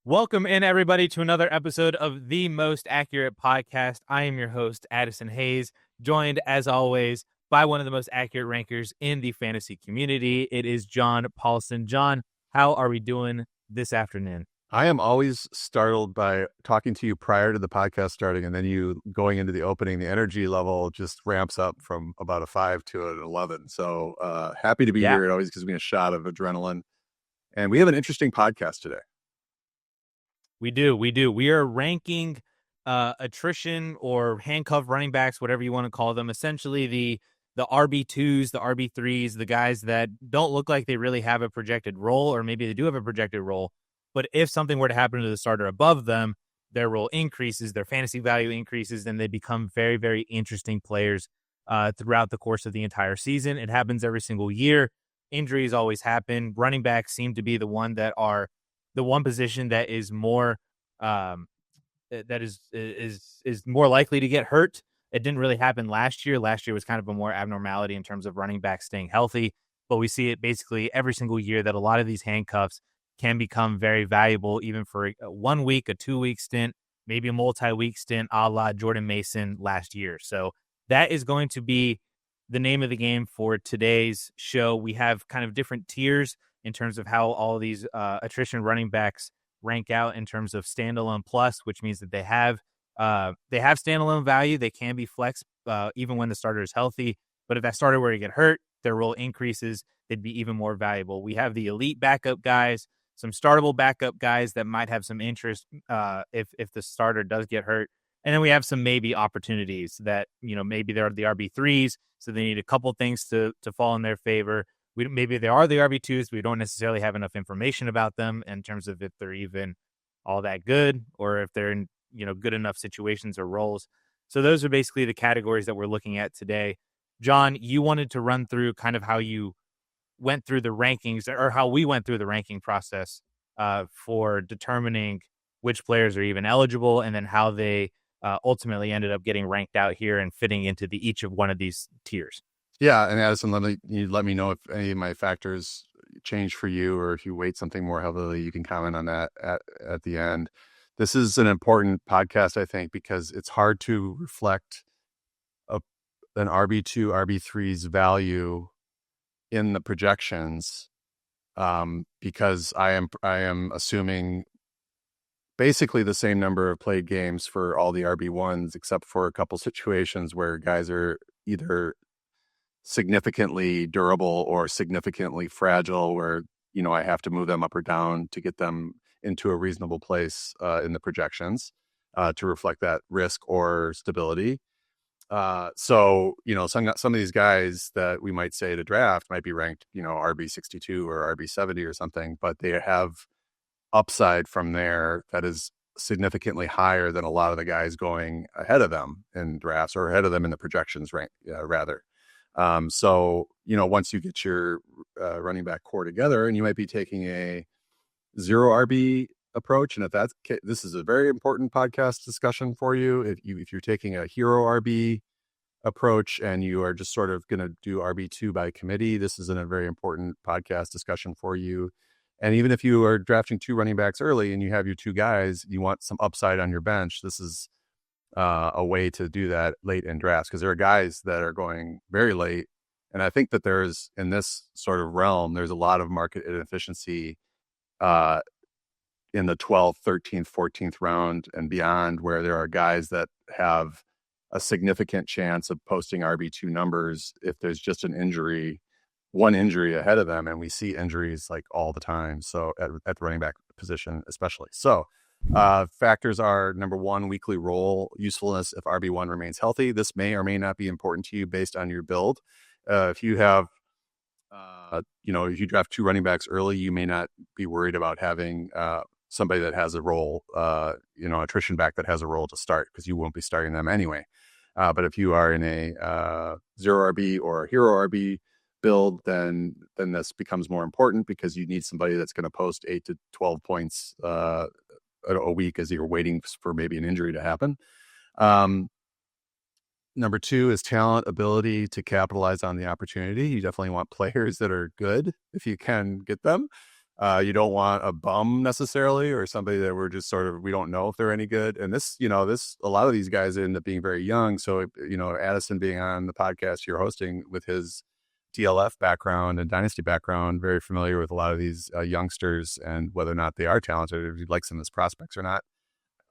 Welcome in, everybody, to another episode of the Most Accurate Podcast. I am your host, Addison Hayes, joined, as always, by one of the most accurate rankers in the fantasy community. It is John Paulson. John, how are we doing this afternoon? I am always startled by talking to you prior to the podcast starting, and then you going into the opening. The energy level just ramps up from about a 5 to an 11. So happy to be here. It always gives me a shot of adrenaline. And we have an interesting podcast today. We do. We are ranking attrition or handcuff running backs, whatever you want to call them. Essentially, the RB2s, the RB3s, the guys that don't look like they really have a projected role, or maybe they do have a projected role. But if something were to happen to the starter above them, their role increases, their fantasy value increases, and they become very, very interesting players throughout the course of the entire season. It happens every single year. Injuries always happen. Running backs seem to be the one position that is more that is more likely to get hurt. It didn't really happen last year. Last year was kind of a more abnormality in terms of running backs staying healthy, but we see it basically every single year that a lot of these handcuffs can become very valuable, even for a 1 week, a 2 week stint, maybe a multi-week stint, a la Jordan Mason last year. So that is going to be the name of the game for today's show. We have kind of different tiers in terms of how all of these attrition running backs rank out in terms of standalone plus, which means that they have standalone value. They can be flex even when the starter is healthy. But if that starter were to get hurt, their role increases. They'd be even more valuable. We have the elite backup guys, some startable backup guys that might have some interest if the starter does get hurt. And then we have some maybe opportunities that, maybe they're the RB3s, so they need a couple things to fall in their favor. Maybe they are the RB2s. We don't necessarily have enough information about them in terms of if they're even all that good or if they're in, good enough situations or roles. So those are basically the categories that we're looking at today. John, you wanted to run through kind of how you went through the rankings, or how we went through the ranking process for determining which players are even eligible, and then how they ultimately ended up getting ranked out here and fitting into each of one of these tiers. Yeah, and Addison, let me know if any of my factors change for you, or if you weight something more heavily. You can comment on that at the end. This is an important podcast, I think, because it's hard to reflect an RB2, RB3's value in the projections, because I am assuming basically the same number of played games for all the RB1s, except for a couple situations where guys are either significantly durable or significantly fragile, where I have to move them up or down to get them into a reasonable place in the projections to reflect that risk or stability. So some of these guys that we might say to draft might be ranked RB62 or RB70 or something, but they have upside from there that is significantly higher than a lot of the guys going ahead of them in drafts, or ahead of them in the projections rank, rather. So once you get your running back core together, and you might be taking a 0 RB approach, and this is a very important podcast discussion for you. If you're taking a hero RB approach and you are just sort of going to do RB2 by committee, this is a very important podcast discussion for you. And even if you are drafting 2 running backs early and you have your 2 guys, you want some upside on your bench, this is a way to do that late in drafts, because there are guys that are going very late. And I think that there's, in this sort of realm, there's a lot of market inefficiency in the 12th, 13th, 14th round and beyond, where there are guys that have a significant chance of posting RB2 numbers if there's just one injury ahead of them. And we see injuries like all the time. So at the running back position, especially. So factors are, number 1, weekly role usefulness if RB1 remains healthy. This may or may not be important to you based on your build. If you have, if you draft 2 running backs early, you may not be worried about having somebody that has a role, attrition back that has a role to start, because you won't be starting them anyway. But if you are in a 0 RB or a hero RB build, then this becomes more important, because you need somebody that's going to post 8 to 12 points a week as you're waiting for maybe an injury to happen. Number 2 is talent, ability to capitalize on the opportunity. You definitely want players that are good if you can get them. You don't want a bum necessarily, or somebody that we're just sort of, we don't know if they're any good. And this, a lot of these guys end up being very young. So, Addison being on the podcast you're hosting with his DLF background and dynasty background, very familiar with a lot of these youngsters and whether or not they are talented, if he likes them as prospects or not.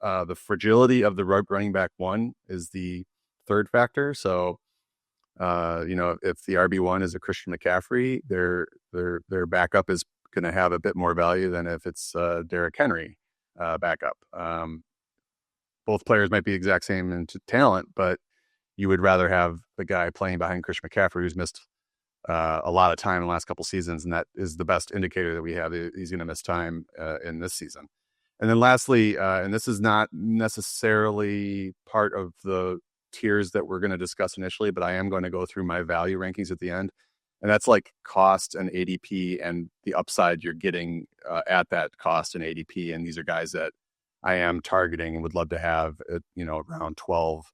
The fragility of the running back one is the third factor. So, if the RB1 is a Christian McCaffrey, their backup is going to have a bit more value than if it's Derrick Henry backup. Both players might be exact same in talent, but you would rather have the guy playing behind Christian McCaffrey who's missed a lot of time in the last couple seasons, and that is the best indicator that we have. He's going to miss time in this season. And then lastly, and this is not necessarily part of the tiers that we're going to discuss initially, but I am going to go through my value rankings at the end. And that's like cost and ADP and the upside you're getting at that cost and ADP. And these are guys that I am targeting and would love to have, around 12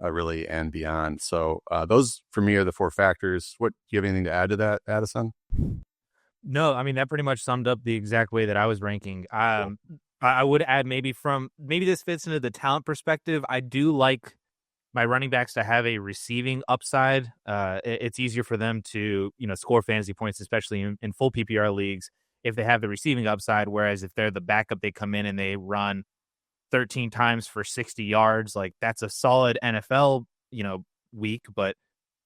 really and beyond. So those for me are the four factors. Do you have anything to add to that, Addison? No, I mean, that pretty much summed up the exact way that I was ranking. Cool. I would add maybe this fits into the talent perspective. I do like my running backs to have a receiving upside. It's easier for them to, score fantasy points, especially in full PPR leagues, if they have the receiving upside. Whereas if they're the backup, they come in and they run 13 times for 60 yards. Like, that's a solid NFL, week, but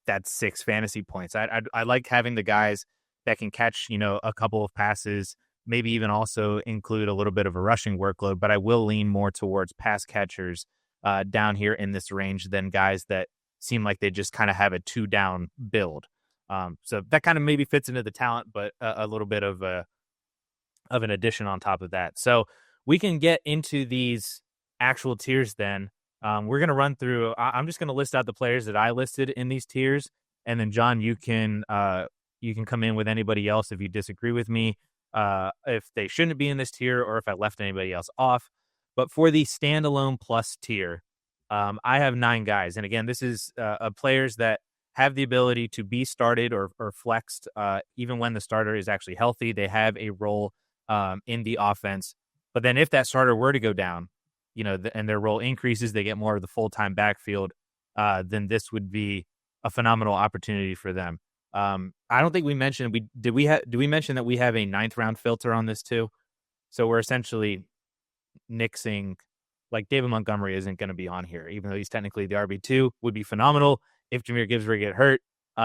that's 6 fantasy points. I like having the guys that can catch, a couple of passes, maybe even also include a little bit of a rushing workload, but I will lean more towards pass catchers down here in this range than guys that seem like they just kind of have a 2-down build. So that kind of maybe fits into the talent, but a little bit of an addition on top of that. So we can get into these actual tiers then. We're going to run through, I'm just going to list out the players that I listed in these tiers. And then John, you can come in with anybody else if you disagree with me, if they shouldn't be in this tier or if I left anybody else off. But for the standalone plus tier, I have 9 guys. And again, this is players that have the ability to be started or flexed even when the starter is actually healthy. They have a role in the offense. But then if that starter were to go down, and their role increases, they get more of the full-time backfield, then this would be a phenomenal opportunity for them. I don't think we mentioned, did we mention that we have a 9th round filter on this too? So we're essentially nixing, like, David Montgomery isn't going to be on here, even though he's technically the RB2, would be phenomenal. If Jahmyr Gibbs were to get hurt,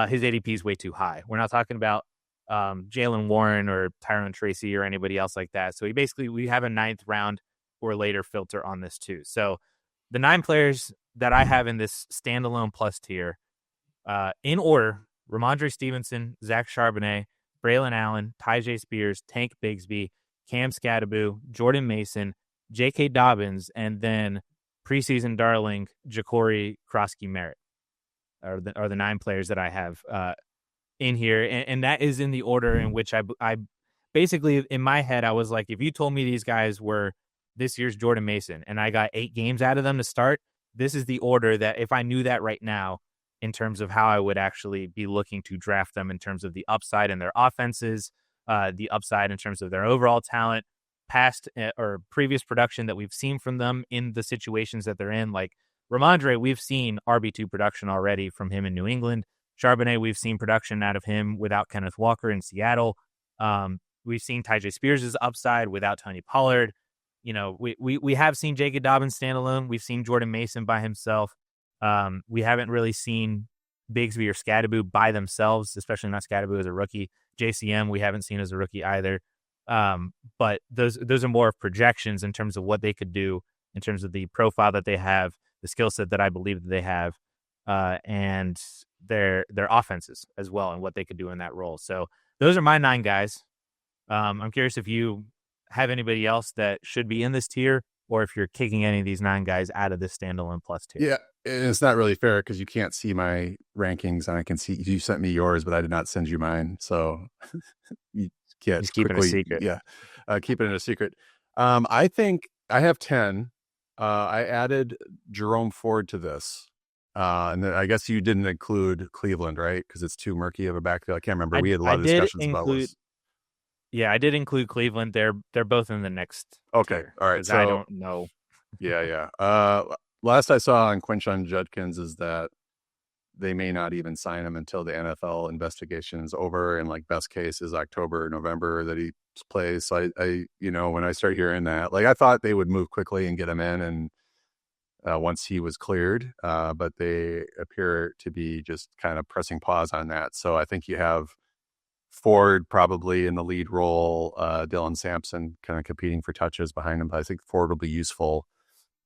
his ADP is way too high. We're not talking about Jalen Warren or Tyron Tracy or anybody else like that. So we have a 9th round or later filter on this too. So the 9 players that I have in this standalone plus tier, in order: Ramondre Stevenson, Zach Charbonnet, Braelon Allen, Tyjae Spears, Tank Bigsby, Cam Scatterbu, Jordan Mason, J.K. Dobbins, and then preseason darling Ja'Cory Krosky-Merritt are the 9 players that I have in here. And that is in the order in which I basically, in my head, I was like, if you told me these guys were this year's Jordan Mason and I got 8 games out of them to start, this is the order that, if I knew that right now, in terms of how I would actually be looking to draft them in terms of the upside in their offenses, the upside in terms of their overall talent, past or previous production that we've seen from them in the situations that they're in. Like Ramondre, we've seen RB2 production already from him in New England. Charbonnet, we've seen production out of him without Kenneth Walker in Seattle. We've seen Tyjae Spears' upside without Tony Pollard. We have seen J.K. Dobbins standalone. We've seen Jordan Mason by himself. We haven't really seen Bigsby or Scatterbu by themselves, especially not Scatterbu as a rookie. JCM, we haven't seen as a rookie either. But those are more of projections in terms of what they could do, in terms of the profile that they have, the skill set that I believe that they have, and their offenses as well, and what they could do in that role. So those are my 9 guys. I'm curious if you have anybody else that should be in this tier, or if you're kicking any of these 9 guys out of this standalone plus tier. Yeah, and it's not really fair because you can't see my rankings, and I can see you sent me yours, but I did not send you mine. So you can't just keep it a secret. Yeah, keep it in a secret. I think I have 10. I added Jerome Ford to this. And then I guess you didn't include Cleveland, right? Because it's too murky of a backfield. I can't remember. We had a lot of discussions about this. Yeah, I did include Cleveland. They're both in the next Okay. tier All right. because I So don't know. yeah, yeah. Last I saw on Quinshon Judkins is that they may not even sign him until the NFL investigation is over, and like best case is October, November that he plays. So when I start hearing that, like I thought they would move quickly and get him in, and once he was cleared, but they appear to be just kind of pressing pause on that. So I think you have Ford probably in the lead role, Dylan Sampson kind of competing for touches behind him. But I think Ford will be useful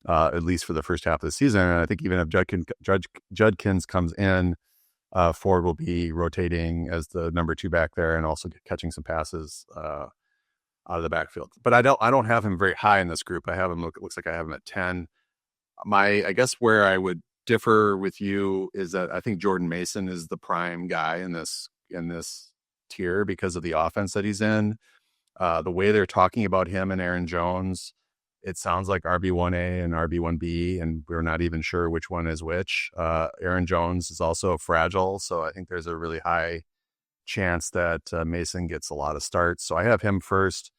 at least for the first half of the season. And I think even if Judkins comes in, Ford will be rotating as the number 2 back there and also catching some passes out of the backfield. But I don't have him very high in this group. I have him looks like I have him at 10. I guess where I would differ with you is that I think Jordan Mason is the prime guy in this tier because of the offense that he's in. The way they're talking about him and Aaron Jones, it sounds like RB1A and RB1B, and we're not even sure which one is which. Aaron Jones is also fragile, so I think there's a really high chance that Mason gets a lot of starts. So I have him first.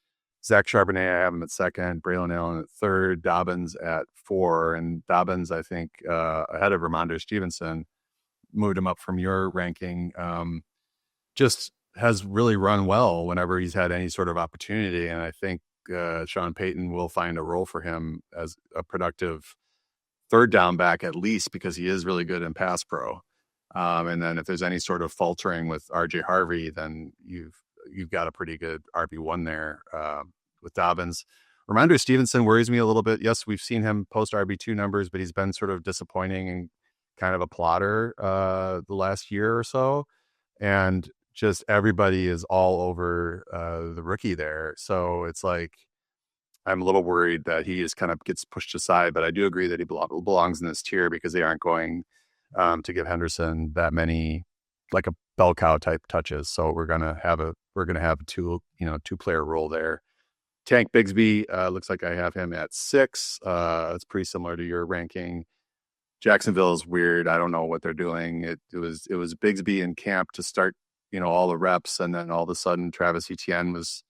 Zach Charbonnet, I have him at second. Braelon Allen at third. Dobbins at 4. And Dobbins, I think, ahead of Ramondre Stevenson, moved him up from your ranking. Just has really run well whenever he's had any sort of opportunity. And I think Sean Payton will find a role for him as a productive third down back, at least because he is really good in pass pro. And then if there's any sort of faltering with RJ Harvey, then you've got a pretty good RB1 there with Dobbins. Ramondre Stevenson worries me a little bit. Yes, we've seen him post RB2 numbers, but he's been sort of disappointing and kind of a plotter the last year or so. And just everybody is all over the rookie there. So it's like, I'm a little worried that he just kind of gets pushed aside, but I do agree that he belongs in this tier because they aren't going to give Henderson that many, like a bell cow type touches. So we're gonna have a two player role there. Tank Bigsby looks like I have him at 6. It's pretty similar to your ranking. Jacksonville is weird. I don't know what they're doing. It was Bigsby in camp to start all the reps, and then all of a sudden Travis Etienne was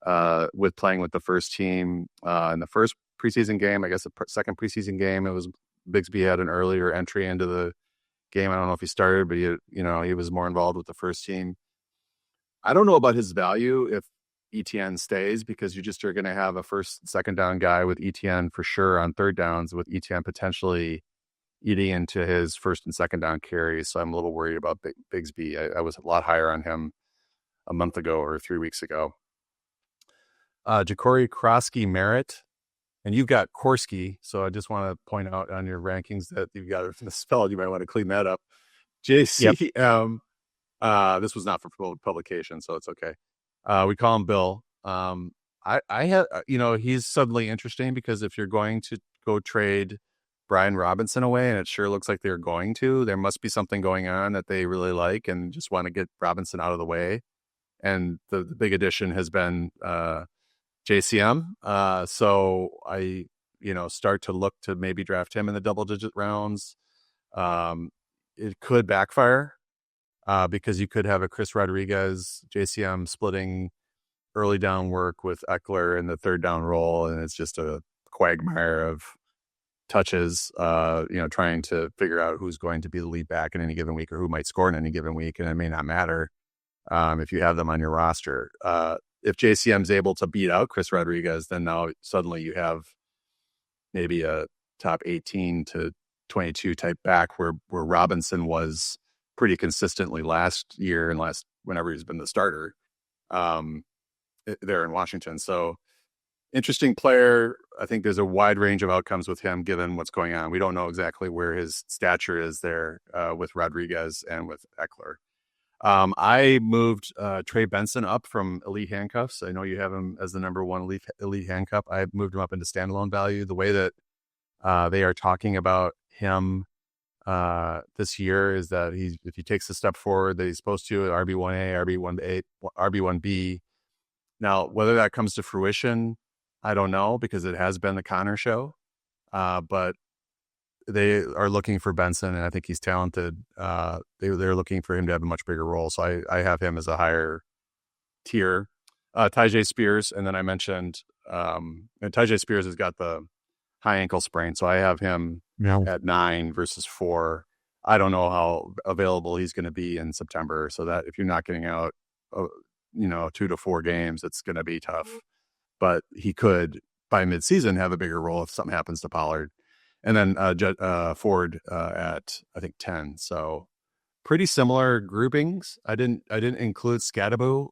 playing with the first team in the first preseason game. I guess the second preseason game, it was Bigsby had an earlier entry into the game. I don't know if he started, but he was more involved with the first team. I don't know about his value if Etienne stays, because you just are going to have a first, second down guy with Etienne for sure on third downs, with Etienne potentially eating into his first and second down carries. So I'm a little worried about Bigsby. I was a lot higher on him a month ago or 3 weeks ago. Ja'Cory Krosky Merritt, and you've got Korsky, so I just want to point out on your rankings that you've got it misspelled. You might want to clean that up. JCM. Yep. This was not for publication, so it's okay. We call him Bill. I had, he's suddenly interesting because if you're going to go trade Brian Robinson away, and it sure looks like they're going to, there must be something going on that they really like and just want to get Robinson out of the way. And the big addition has been JCM. So I, start to look to maybe draft him in the double-digit rounds. It could backfire because you could have a Chris Rodriguez, JCM splitting early down work with Eckler in the third down role, and it's just a quagmire of touches, trying to figure out who's going to be the lead back in any given week or who might score in any given week, and it may not matter if you have them on your roster. If JCM's able to beat out Chris Rodriguez, then now suddenly you have maybe a top 18 to 22 type back where Robinson was pretty consistently last year and whenever he's been the starter there in Washington. So interesting player. I think there's a wide range of outcomes with him given what's going on. We don't know exactly where his stature is there with Rodriguez and with Eckler. I moved Trey Benson up from elite handcuffs. I know you have him as the number 1 elite handcuff. I moved him up into standalone value. The way that they are talking about him this year is that if he takes a step forward that he's supposed to, RB1A, RB1B. Now, whether that comes to fruition, I don't know, because it has been the Connor show. But they are looking for Benson, and I think he's talented. They're looking for him to have a much bigger role. So I have him as a higher tier. Tyjae Spears, and then I mentioned and Tyjae Spears has got the high ankle sprain, so I have him at 9 versus 4. I don't know how available he's going to be in September, so that if you're not getting out, 2 to 4 games, it's going to be tough. But he could by midseason have a bigger role if something happens to Pollard, and then Ford at I think 10. So pretty similar groupings. I didn't include Scadaboo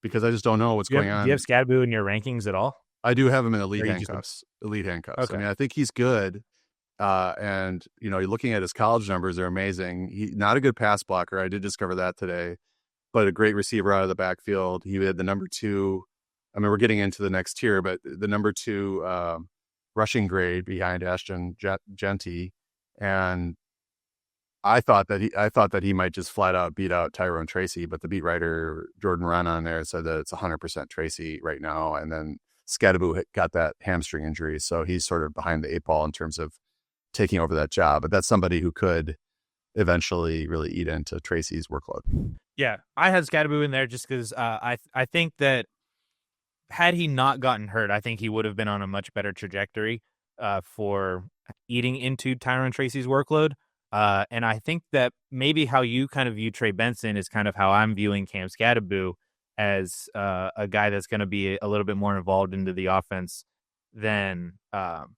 because I just don't know what's going on. Do you have Scadaboo in your rankings at all? I do have him in elite handcuffs. Elite handcuffs. Okay. I mean, I think he's good. And you're looking at his college numbers; they're amazing. He's not a good pass blocker. I did discover that today, but a great receiver out of the backfield. He had the number 2. I mean, we're getting into the next tier, but the number 2 rushing grade behind Ashton Genty, and I thought that he might just flat out beat out Tyrone Tracy, but the beat writer Jordan Run on there said that it's 100% Tracy right now, and then Scadaboo got that hamstring injury, so he's sort of behind the 8 ball in terms of taking over that job. But that's somebody who could eventually really eat into Tracy's workload. Yeah, I had Scadaboo in there just because I think that had he not gotten hurt, I think he would have been on a much better trajectory for eating into Tyrone Tracy's workload. And I think that maybe how you kind of view Trey Benson is kind of how I'm viewing Cam Scadaboo as a guy that's going to be a little bit more involved into the offense than how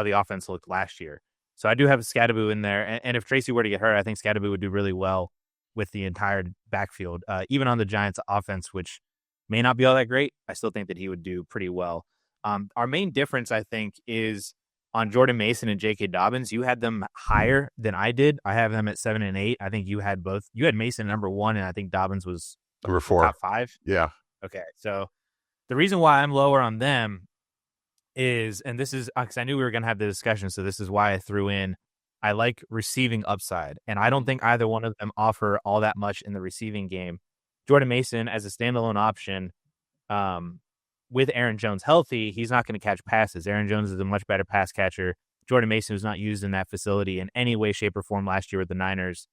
the offense looked last year. So I do have Scadaboo in there. And if Tracy were to get hurt, I think Scadaboo would do really well with the entire backfield, even on the Giants offense, which may not be all that great. I still think that he would do pretty well. Our main difference, I think, is on Jordan Mason and J.K. Dobbins. You had them higher than I did. I have them at 7 and 8. I think you had both. You had Mason number 1, and I think Dobbins was number 4. Top 5. Yeah. Okay. So the reason why I'm lower on them is, and this is because I knew we were going to have the discussion, so this is why I threw in, I like receiving upside, and I don't think either one of them offer all that much in the receiving game. Jordan Mason as a standalone option, with Aaron Jones healthy, he's not going to catch passes. Aaron Jones is a much better pass catcher. Jordan Mason was not used in that facility in any way, shape, or form last year with the Niners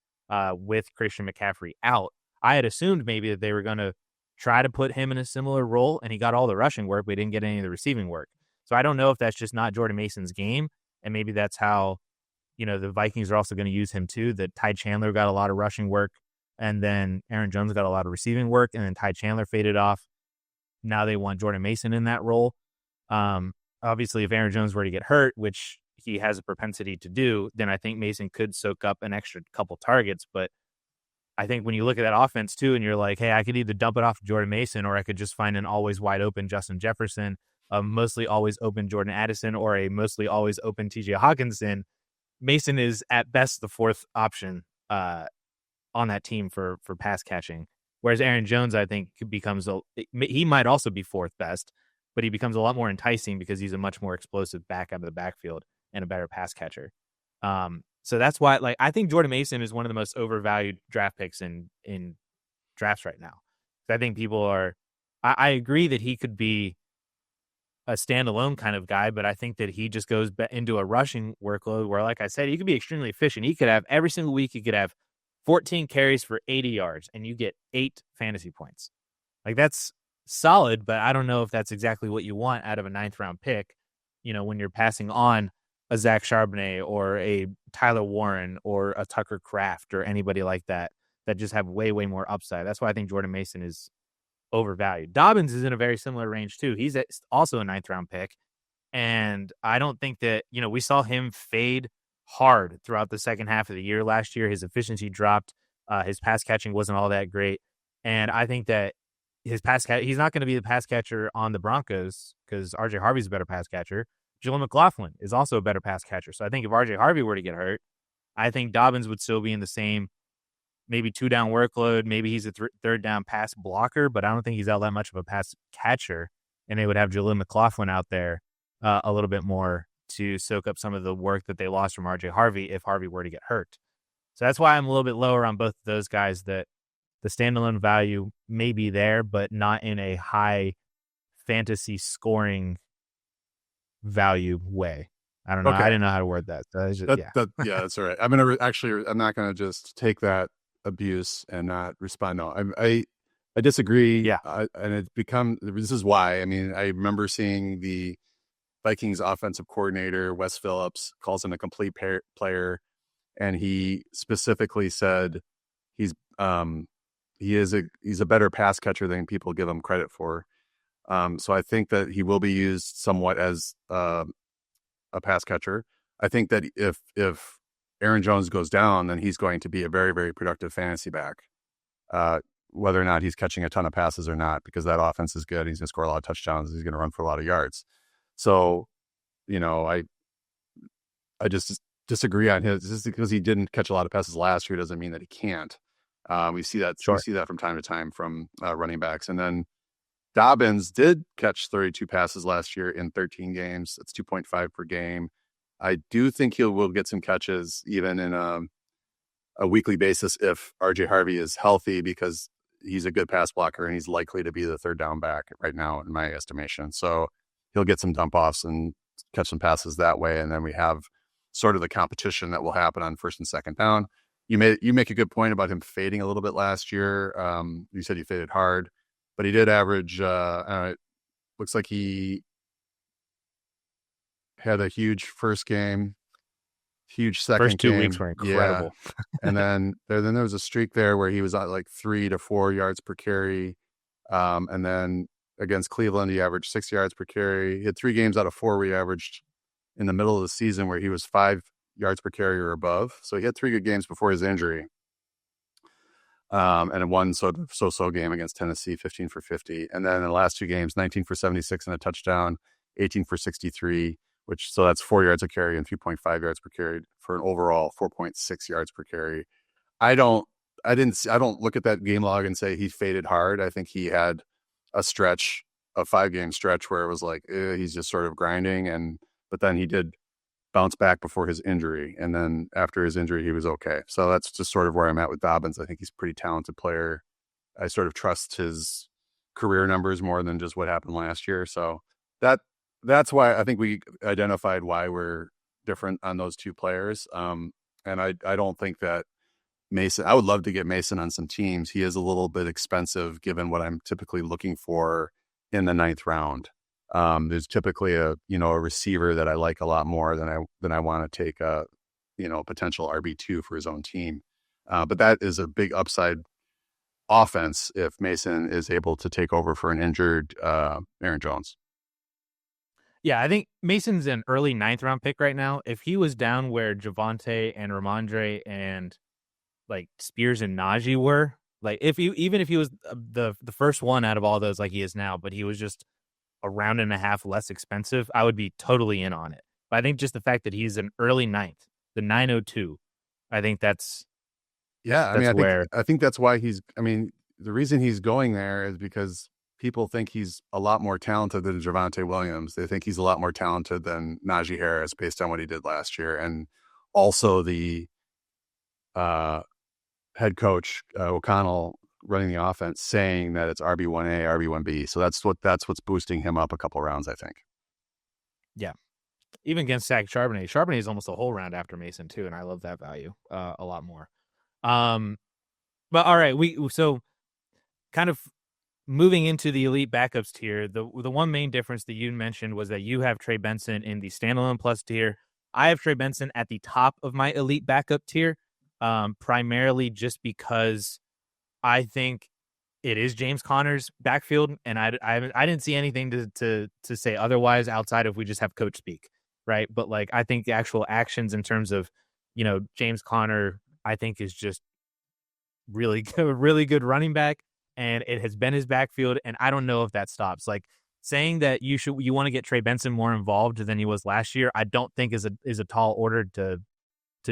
with Christian McCaffrey out. I had assumed maybe that they were going to try to put him in a similar role, and he got all the rushing work, but he didn't get any of the receiving work. So I don't know if that's just not Jordan Mason's game, and maybe that's how, the Vikings are also going to use him too, that Ty Chandler got a lot of rushing work, and then Aaron Jones got a lot of receiving work, and then Ty Chandler faded off. Now they want Jordan Mason in that role. Obviously, if Aaron Jones were to get hurt, which he has a propensity to do, then I think Mason could soak up an extra couple targets. But I think when you look at that offense too, and you're like, hey, I could either dump it off to Jordan Mason, or I could just find an always wide open Justin Jefferson, a mostly always open Jordan Addison, or a mostly always open TJ Hawkinson. Mason is at best the 4th option on that team for pass catching. Whereas Aaron Jones, I think, he might also be 4th best, but he becomes a lot more enticing because he's a much more explosive back out of the backfield and a better pass catcher. So that's why, I think Jordan Mason is one of the most overvalued draft picks in drafts right now. I think people are. I agree that he could be a standalone kind of guy, but I think that he just goes into a rushing workload where, like I said, he could be extremely efficient. He could have every single week. He could have 14 carries for 80 yards, and you get 8 fantasy points. That's solid, but I don't know if that's exactly what you want out of a 9th round pick, when you're passing on a Zach Charbonnet or a Tyler Warren or a Tucker Kraft or anybody like that just have way, way more upside. That's why I think Jordan Mason is overvalued. Dobbins is in a very similar range too. He's also a 9th round pick. And I don't think that, we saw him fade hard throughout the second half of the year last year. His efficiency dropped. His pass catching wasn't all that great. And I think that he's not going to be the pass catcher on the Broncos because RJ Harvey's a better pass catcher. Jalen McLaughlin is also a better pass catcher. So I think if RJ Harvey were to get hurt, I think Dobbins would still be in the same maybe 2-down workload. Maybe he's a 3rd down pass blocker, but I don't think he's all that much of a pass catcher. And they would have Jalen McLaughlin out there a little bit more to soak up some of the work that they lost from RJ Harvey if Harvey were to get hurt. So that's why I'm a little bit lower on both of those guys, that the standalone value may be there, but not in a high fantasy scoring value way. I don't know. Okay. I didn't know how to word that. So that's all right. I'm not going to just take that abuse and not respond. No, I I disagree. Yeah, This is why. I mean, I remember seeing the Vikings offensive coordinator, Wes Phillips, calls him a complete player. And he specifically said he's he's a better pass catcher than people give him credit for. So I think that he will be used somewhat as a pass catcher. I think that if Aaron Jones goes down, then he's going to be a very, very productive fantasy back. Whether or not he's catching a ton of passes or not, because that offense is good. He's going to score a lot of touchdowns. He's going to run for a lot of yards. So, I just disagree on his. Just because he didn't catch a lot of passes last year doesn't mean that he can't. We see that sure. from time to time from running backs. And then Dobbins did catch 32 passes last year in 13 games. That's 2.5 per game. I do think he will get some catches even in a weekly basis if RJ Harvey is healthy, because he's a good pass blocker and he's likely to be the third down back right now in my estimation. So he'll get some dump offs and catch some passes that way. And then we have sort of the competition that will happen on first and second down. You make a good point about him fading a little bit last year. You said he faded hard, but he did average, looks like he had a huge first game, huge second First 2 game. weeks were incredible. Yeah. And then there was a streak there where he was at like 3 to 4 yards per carry. And then against Cleveland, he averaged 6 yards per carry. He had 3 games out of 4 where he averaged in the middle of the season where he was 5 yards per carry or above. So he had 3 good games before his injury. And one so-so game against Tennessee, 15 for 50. And then in the last 2 games, 19 for 76 and a touchdown, 18 for 63, so that's 4 yards a carry and 3.5 yards per carry for an overall 4.6 yards per carry. I don't look at that game log and say he faded hard. I think he had a 5-game stretch where it was like, he's just sort of grinding, but then he did bounce back before his injury. And then after his injury, he was okay. So that's just sort of where I'm at with Dobbins. I think he's a pretty talented player. I sort of trust his career numbers more than just what happened last year. So that's why I think we identified why we're different on those 2 players. And I don't think that Mason, I would love to get Mason on some teams. He is a little bit expensive given what I'm typically looking for in the 9th round. There's typically a receiver that I like a lot more than I want to take a potential RB2 for his own team. But that is a big upside offense if Mason is able to take over for an injured Aaron Jones. Yeah, I think Mason's an early 9th round pick right now. If he was down where Javonte and Ramondre and like Spears and Najee were, like even if he was the first one out of all those like he is now, but he was just a round and a half less expensive, I would be totally in on it. But I think just the fact that he's an early 9th, the 902, I think that's I think that's why the reason he's going there is because people think he's a lot more talented than Javonte Williams. They think he's a lot more talented than Najee Harris based on what he did last year. And also the head coach, O'Connell, running the offense, saying that it's RB1A, RB1B. So that's what's boosting him up a couple rounds, I think. Yeah. Even against Zach Charbonnet. Charbonnet is almost a whole round after Mason too, and I love that value a lot more. But all right, so kind of moving into the elite backups tier, the one main difference that you mentioned was that you have Trey Benson in the standalone plus tier. I have Trey Benson at the top of my elite backup tier, primarily just because I think it is James Conner's backfield, and I didn't see anything to say otherwise outside of we just have coach speak, right? But like I think the actual actions in terms of James Conner, I think is just really good running back, and it has been his backfield, and I don't know if that stops. Like saying that you want to get Trey Benson more involved than he was last year, I don't think is a tall order to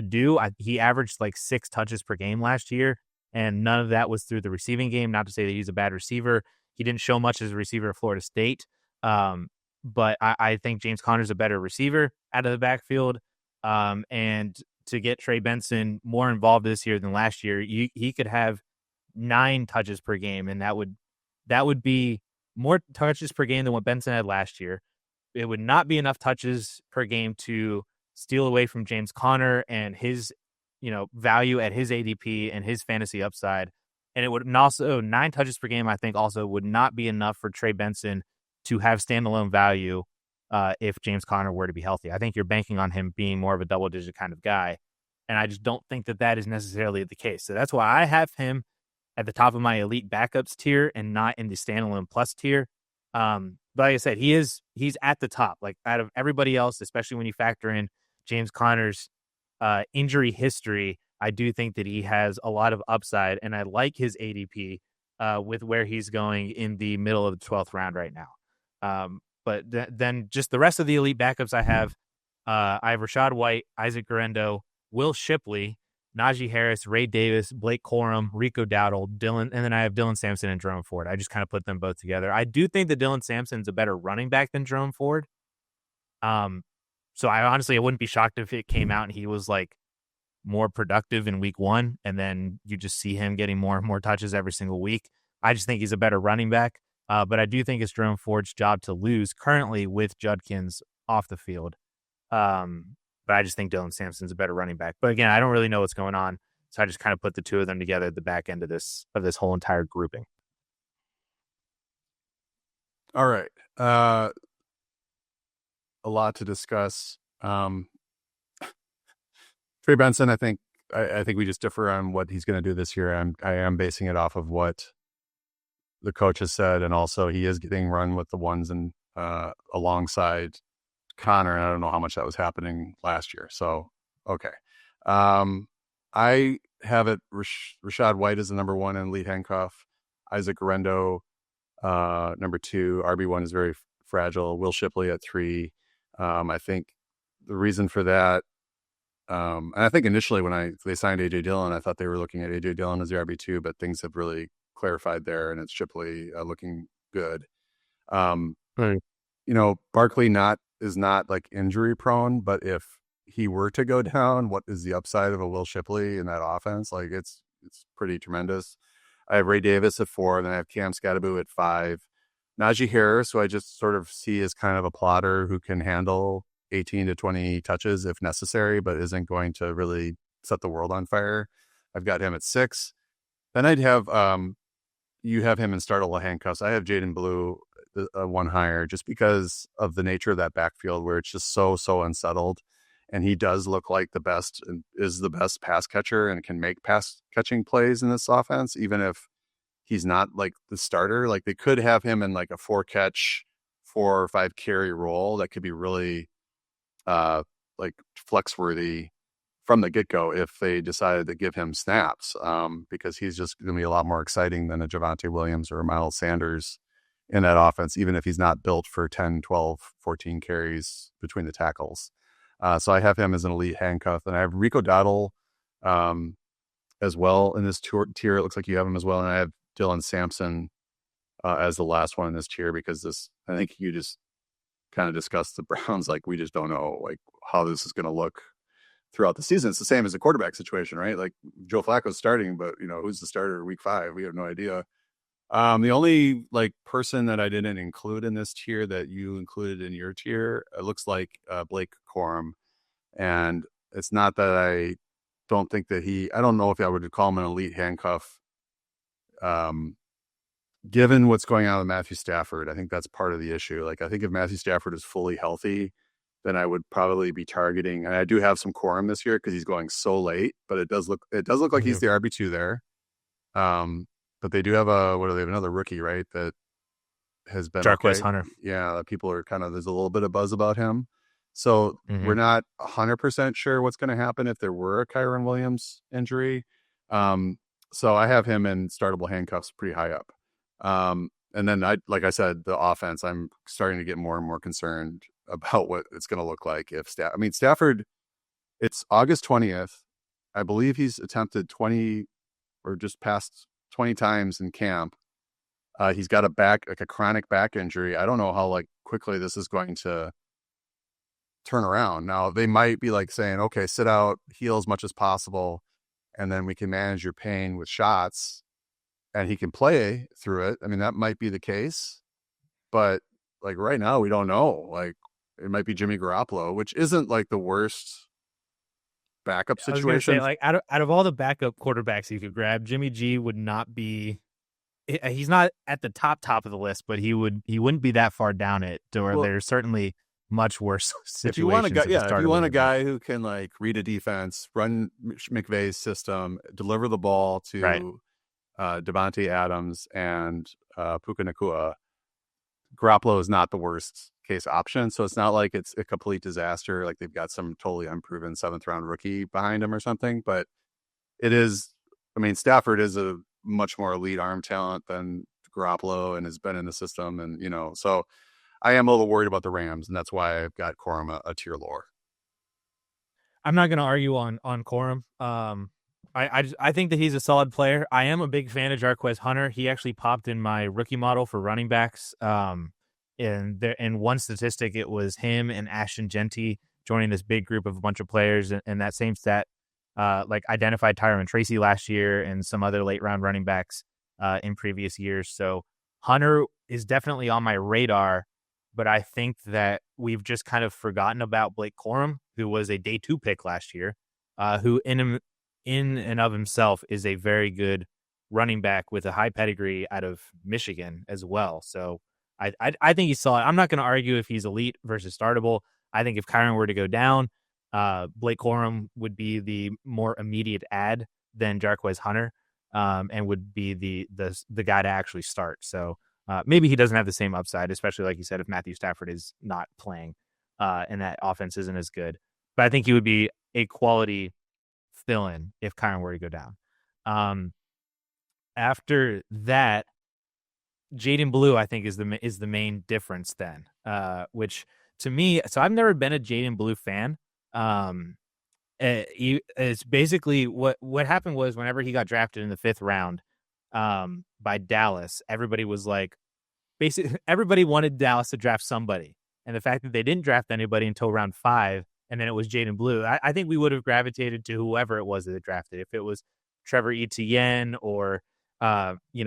do. He averaged like 6 touches per game last year, and none of that was through the receiving game. Not to say that he's a bad receiver. He didn't show much as a receiver at Florida State. But I think James Conner's a better receiver out of the backfield. And to get Trey Benson more involved this year than last year, he could have 9 touches per game, and that would be more touches per game than what Benson had last year. It would not be enough touches per game to steal away from James Conner and his value at his ADP and his fantasy upside. And it would, and also 9 touches per game, I think, also would not be enough for Trey Benson to have standalone value if James Conner were to be healthy. I think you're banking on him being more of a double digit kind of guy. And I just don't think that that is necessarily the case. So that's why I have him at the top of my elite backups tier and not in the standalone plus tier. But like I said, he's at the top, like out of everybody else, especially when you factor in James Conner's injury history. I do think that he has a lot of upside, and I like his ADP with where he's going in the middle of the 12th round right now. But then just the rest of the elite backups I have Rashad White, Isaac Guerendo, Will Shipley, Najee Harris, Ray Davis, Blake Corum, Rico Dowdle, Dylan, and then I have Dylan Sampson and Jerome Ford. I just kind of put them both together. I do think that Dylan Sampson's a better running back than Jerome Ford. So I wouldn't be shocked if it came out and he was like more productive in week 1, and then you just see him getting more and more touches every single week. I just think he's a better running back. But I do think it's Jerome Ford's job to lose currently with Judkins off the field. But I just think Dylan Sampson's a better running back. But again, I don't really know what's going on. So I just kind of put the two of them together at the back end of this whole entire grouping. All right. A lot to discuss. Trey Benson, I think we just differ on what he's going to do this year. I am basing it off of what the coach has said, and also he is getting run with the ones and alongside Connor, and I don't know how much that was happening last year. So, okay. I have it Rashad White is the number 1 in elite handcuff. Isaac Guerendo, number 2. RB1 is very fragile. Will Shipley at 3. I think the reason for that, and I think initially when they signed A.J. Dillon, I thought they were looking at A.J. Dillon as the RB2, but things have really clarified there, and it's Shipley looking good. Right. Barkley is not like injury prone, but if he were to go down, what is the upside of a Will Shipley in that offense? Like it's pretty tremendous. I have Ray Davis at 4, then I have Cam Scatterbo at 5. Najee Harris, who I just sort of see as kind of a plotter who can handle 18 to 20 touches if necessary, but isn't going to really set the world on fire. I've got him at 6. Then I'd have you have him in startable handcuffs. I have Jaydon Blue 1 higher just because of the nature of that backfield where it's just so unsettled. And he does look like the best and is the best pass catcher and can make pass catching plays in this offense, even if he's not like the starter. Like they could have him in like a 4-catch, 4 or 5 carry role that could be really like flex worthy from the get-go if they decided to give him snaps, because he's just going to be a lot more exciting than a Javonte Williams or a Miles Sanders in that offense, even if he's not built for 10, 12, 14 carries between the tackles. So I have him as an elite handcuff, and I have Rico Dowdle as well in this tier. It looks like you have him as well, and I have Dylan Sampson as the last one in this tier because I think you just kind of discussed the Browns. Like we just don't know like how this is going to look throughout the season. It's the same as the quarterback situation, right? Like Joe Flacco's starting, but who's the starter week 5? We have no idea. The only like person that I didn't include in this tier that you included in your tier, it looks like Blake Corum. And it's not that I don't think that I don't know if I would call him an elite handcuff. Given what's going on with Matthew Stafford, I think that's part of the issue. Like I think if Matthew Stafford is fully healthy, then I would probably be targeting. And I do have some Corum this year because he's going so late, but it does look like he's the RB2 there. But they do have they have another rookie, right? That has been Jarquez Hunter. Yeah, people are there's a little bit of buzz about him. So we're not 100% sure what's going to happen if there were a Kyron Williams injury. So I have him in startable handcuffs pretty high up. And then like I said, the offense, I'm starting to get more and more concerned about what it's going to look like if Stafford, it's August 20th. I believe he's attempted 20 or just past 20 times in camp. He's got a chronic back injury. I don't know how quickly this is going to turn around. Now they might be saying, okay, sit out, heal as much as possible, and then we can manage your pain with shots and he can play through it. I mean, that might be the case, but right now we don't know. It might be Jimmy Garoppolo, which isn't the worst backup I was gonna say, situations. like, out of all the backup quarterbacks you could grab, Jimmy G would not be. He's not at the top of the list, but he wouldn't be that far down it. Or Well, there's certainly much worse if you want a guy, situations at the yeah, if start you of the want a year. guy who can like read a defense, run McVay's system, deliver the ball Right. to Devontae Adams and Puka Nakua, Garoppolo is not the worst case option. So it's not like it's a complete disaster. Like they've got some totally unproven 7th round rookie behind him or something. But it is, I mean, Stafford is a much more elite arm talent than Garoppolo and has been in the system. And, so I am a little worried about the Rams. And that's why I've got Corum a tier lower. I'm not going to argue on Corum. I think that he's a solid player. I am a big fan of Jarquez Hunter. He actually popped in my rookie model for running backs. In one statistic, it was him and Ashton Genty joining this big group of a bunch of players, and that same stat like identified Tyron Tracy last year and some other late round running backs in previous years. So Hunter is definitely on my radar, but I think that we've just kind of forgotten about Blake Corum, who was a day 2 pick last year, who in and of himself is a very good running back with a high pedigree out of Michigan as well. So I think he's solid. I'm not going to argue if he's elite versus startable. I think if Kyron were to go down, Blake Corum would be the more immediate add than Jarquez Hunter, and would be the guy to actually start. So maybe he doesn't have the same upside, especially like you said, if Matthew Stafford is not playing, and that offense isn't as good. But I think he would be a quality fill-in if Kyron were to go down. After that, Jaydon Blue, I think, is the main difference then, which to me, so I've never been a Jaydon Blue fan. It's basically what happened was whenever he got drafted in the 5th round by Dallas, everybody was like, basically everybody wanted Dallas to draft somebody, and the fact that they didn't draft anybody until round 5, and then it was Jaydon Blue, I think we would have gravitated to whoever it was that drafted. If it was Trevor Etienne or Donovan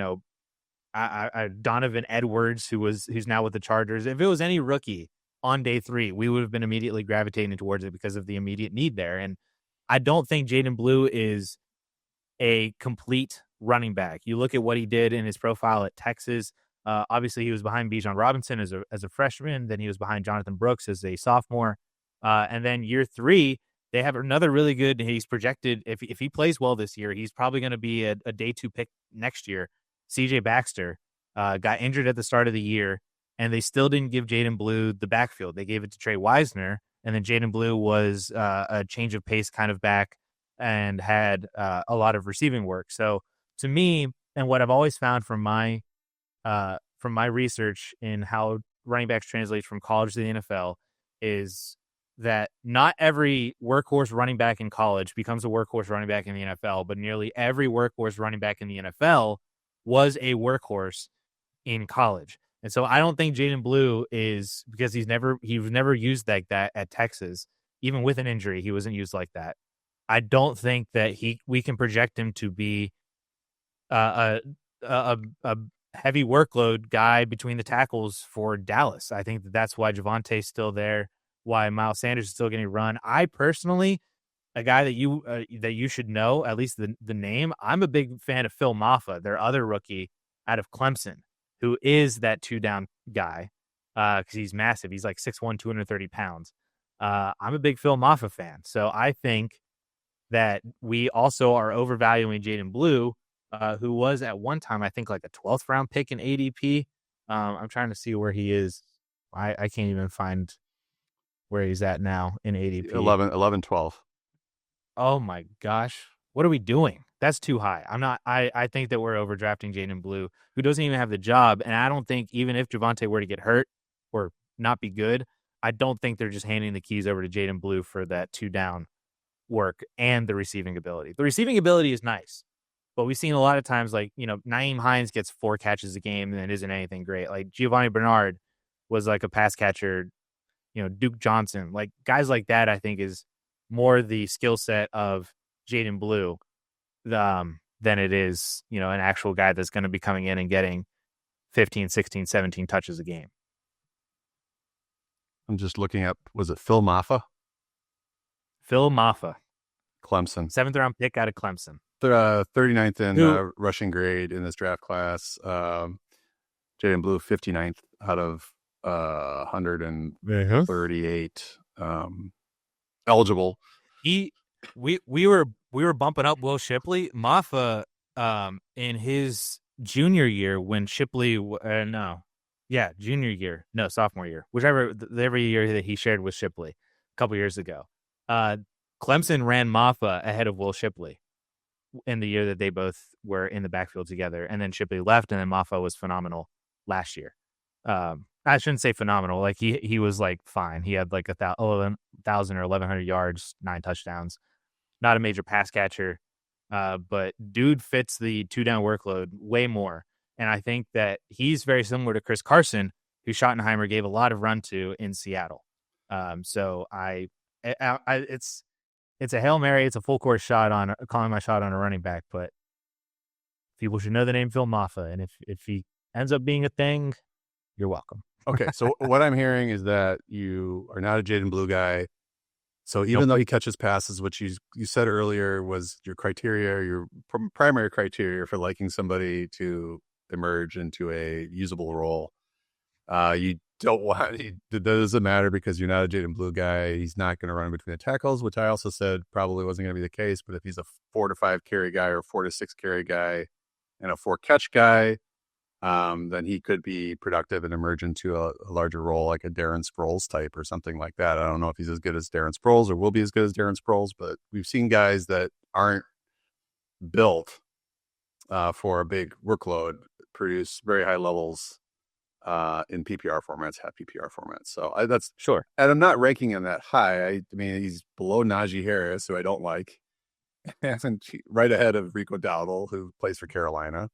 Edwards, who's now with the Chargers. If it was any rookie on day 3, we would have been immediately gravitating towards it because of the immediate need there. And I don't think Jaydon Blue is a complete running back. You look at what he did in his profile at Texas. Obviously, he was behind Bijan Robinson as a freshman. Then he was behind Jonathan Brooks as a sophomore. And then year 3, they have another really good. He's projected, if he plays well this year, he's probably going to be a day 2 pick next year. CJ Baxter got injured at the start of the year, and they still didn't give Jaydon Blue the backfield. They gave it to Trey Wisner, and then Jaydon Blue was a change of pace kind of back and had a lot of receiving work. So to me, and what I've always found from my research in how running backs translate from college to the NFL is that not every workhorse running back in college becomes a workhorse running back in the NFL, but nearly every workhorse running back in the NFL was a workhorse in college. And so I don't think Jaydon Blue is, because he was never used like that at Texas. Even with an injury, he wasn't used like that. I don't think that we can project him to be a heavy workload guy between the tackles for Dallas. I think that's why Javonte's still there, why Miles Sanders is still getting run. I personally, a guy that you should know, at least the name, I'm a big fan of Phil Maffa, their other rookie out of Clemson, who is that 2-down guy, because he's massive. He's like 6'1", 230 pounds. I'm a big Phil Maffa fan. So I think that we also are overvaluing Jaydon Blue, who was at one time, I think, like a 12th round pick in ADP. I'm trying to see where he is. I can't even find where he's at now in ADP. 11, 12. Oh my gosh. What are we doing? That's too high. I think that we're overdrafting Jaydon Blue, who doesn't even have the job. And I don't think, even if Javonte were to get hurt or not be good, I don't think they're just handing the keys over to Jaydon Blue for that 2-down work and the receiving ability. The receiving ability is nice, but we've seen a lot of times, like, Nyheim Hines gets 4 catches a game and it isn't anything great. Like Giovanni Bernard was like a pass catcher, Duke Johnson, like guys like that, I think is more the skill set of Jaydon Blue than it is, an actual guy that's going to be coming in and getting 15, 16, 17 touches a game. I'm just looking up, was it Phil Maffa? Phil Maffa. Clemson. 7th-round pick out of Clemson. 39th in Who rushing grade in this draft class. Jaydon Blue, 59th out of 138 eligible. we were bumping up Will Shipley. Maffa in his junior year when Shipley sophomore year, whichever every year that he shared with Shipley a couple years ago. Clemson ran Maffa ahead of Will Shipley in the year that they both were in the backfield together, and then Shipley left, and then Maffa was phenomenal last year. I shouldn't say phenomenal. Like he was like fine. He had like 1,000 or 1,100 yards, 9 touchdowns. Not a major pass catcher, but dude fits the 2-down workload way more. And I think that he's very similar to Chris Carson, who Schottenheimer gave a lot of run to in Seattle. So it's a Hail Mary. It's a full court shot on calling my shot on a running back, but people should know the name Phil Maffa. And if he ends up being a thing, you're welcome. Okay, so what I'm hearing is that you are not a Jaydon Blue guy. So even though he catches passes, which you said earlier was your criteria, your primary criteria for liking somebody to emerge into a usable role, you don't want, it doesn't matter because you're not a Jaydon Blue guy. He's not going to run between the tackles, which I also said probably wasn't going to be the case. But if he's a 4 to 5 carry guy or 4 to 6 carry guy and a 4 catch guy, then he could be productive and emerge into a larger role, like a Darren Sproles type or something like that. I don't know if he's as good as Darren Sproles or will be as good as Darren Sproles, but we've seen guys that aren't built for a big workload produce very high levels in PPR formats, half PPR formats. So that's sure. And I'm not ranking him that high. I mean, he's below Najee Harris, who I don't like, and right ahead of Rico Dowdle, who plays for Carolina.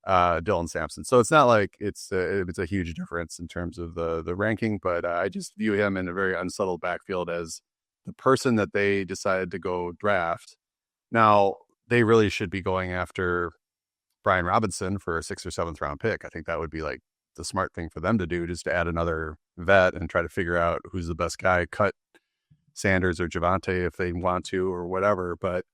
Dylan Sampson. So it's not like it's a huge difference in terms of the ranking, but I just view him in a very unsettled backfield as the person that they decided to go draft. Now they really should be going after Brian Robinson for a 6th or 7th round pick. I think that would be like the smart thing for them to do, just to add another vet and try to figure out who's the best guy, cut Sanders or Javonte if they want to or whatever. But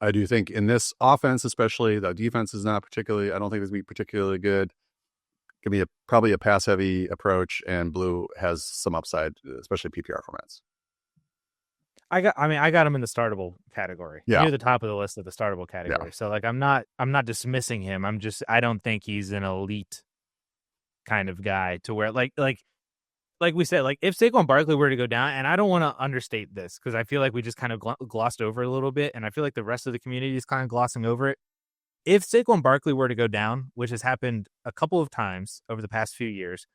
I do think in this offense, especially, the defense is not particularly, I don't think it's going to be particularly good. It can be probably a pass-heavy approach, and Blue has some upside, especially PPR formats. I got him in the startable category. Yeah. Near the top of the list of the startable category. Yeah. So like I'm not dismissing him. I don't think he's an elite kind of guy to where like we said, like if Saquon Barkley were to go down, and I don't want to understate this because I feel like we just kind of glossed over it a little bit, and I feel like the rest of the community is kind of glossing over it. If Saquon Barkley were to go down, which has happened a couple of times over the past few years,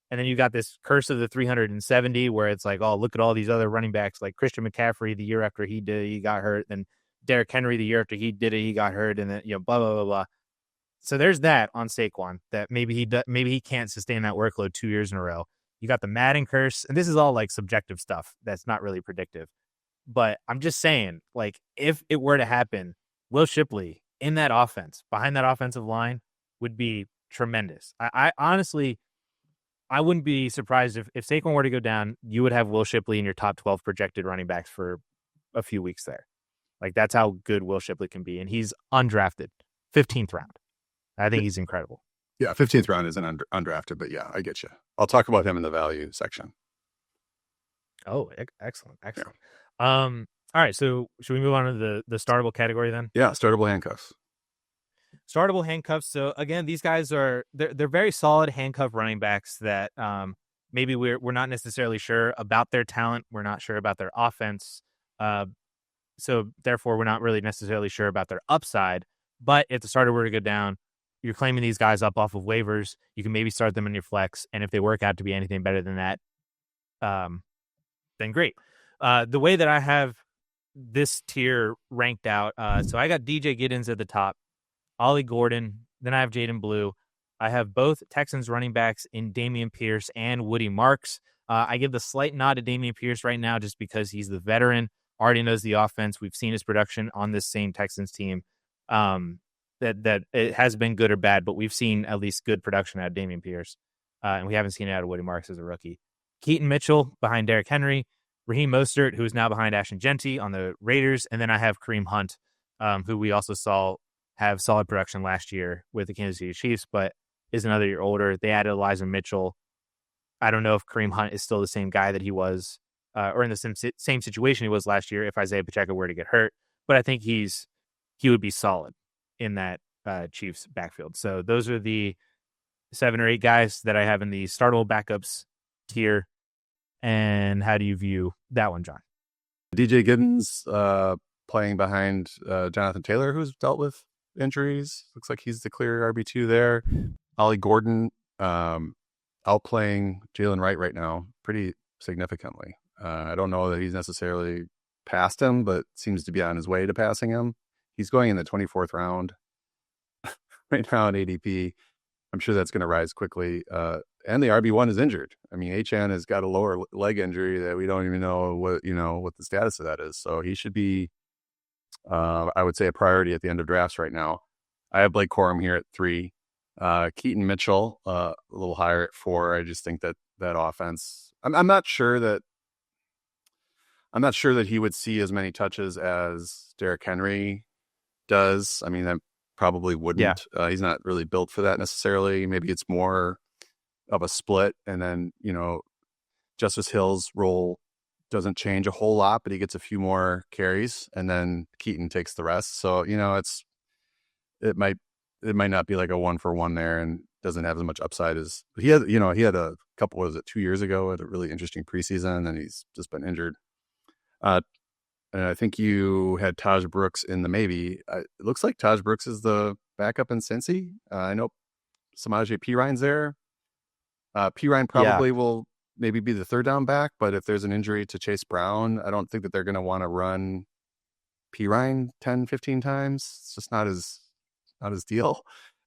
and then you got this curse of the 370 where it's like, oh, look at all these other running backs, like Christian McCaffrey the year after he did it, he got hurt. Then Derrick Henry the year after he did it, he got hurt, and then blah blah blah blah. So there's that on Saquon that maybe he can't sustain that workload 2 years in a row. You got the Madden curse, and this is all like subjective stuff that's not really predictive. But I'm just saying, like, if it were to happen, Will Shipley in that offense, behind that offensive line, would be tremendous. I honestly, I wouldn't be surprised if Saquon were to go down, you would have Will Shipley in your top 12 projected running backs for a few weeks there. Like, that's how good Will Shipley can be. And he's undrafted, 15th round. I think he's incredible. Yeah, 15th round isn't undrafted, but yeah, I get you. I'll talk about him in the value section. Oh, excellent. Yeah. All right, so should we move on to the startable category then? Yeah, startable handcuffs. Startable handcuffs. So again, these guys they're very solid handcuff running backs that maybe we're not necessarily sure about their talent. We're not sure about their offense. So therefore, we're not really necessarily sure about their upside. But if the starter were to go down, you're claiming these guys up off of waivers. You can maybe start them in your flex, and if they work out to be anything better than that, then great. The way that I have this tier ranked out, so I got DJ Giddens at the top, Ollie Gordon, then I have Jaydon Blue. I have both Texans running backs in Dameon Pierce and Woody Marks. I give the slight nod to Dameon Pierce right now just because he's the veteran, already knows the offense. We've seen his production on this same Texans team. That it has been good or bad, but we've seen at least good production out of Dameon Pierce, and we haven't seen it out of Woody Marks as a rookie. Keaton Mitchell behind Derrick Henry, Raheem Mostert, who is now behind Ashton Genty on the Raiders, and then I have Kareem Hunt, who we also saw have solid production last year with the Kansas City Chiefs, but is another year older. They added Elijah Mitchell. I don't know if Kareem Hunt is still the same guy that he was, or in the same situation he was last year if Isaiah Pacheco were to get hurt, but I think he would be solid in that Chiefs backfield. So those are the 7 or 8 guys that I have in the startable backups tier. And how do you view that one, John? DJ Giddens playing behind Jonathan Taylor, who's dealt with injuries. Looks like he's the clear RB2 there. Ollie Gordon outplaying Jalen Wright right now pretty significantly. I don't know that he's necessarily passed him, but seems to be on his way to passing him. He's going in the 24th round right now in ADP. I'm sure that's going to rise quickly. And the RB1 is injured. I mean, Achane has got a lower leg injury that we don't even know what the status of that is. So he should be, I would say, a priority at the end of drafts right now. I have Blake Corum here at 3. Keaton Mitchell, a little higher at 4. I just think that offense, I'm not sure that he would see as many touches as Derrick Henry does. I mean, I probably wouldn't. Yeah. He's not really built for that necessarily. Maybe it's more of a split, and then Justice Hill's role doesn't change a whole lot, but he gets a few more carries, and then Keaton takes the rest. So it might not be like a 1-for-1 there, and doesn't have as much upside as. But he had a couple, was it 2 years ago, at a really interesting preseason, and he's just been injured. And I think you had Taj Brooks in the maybe. It looks like Taj Brooks is the backup in Cincy. I know Samaje Perine's there. Perine probably will maybe be the third down back, but if there's an injury to Chase Brown, I don't think that they're going to want to run Perine 10, 15 times. It's just not his deal.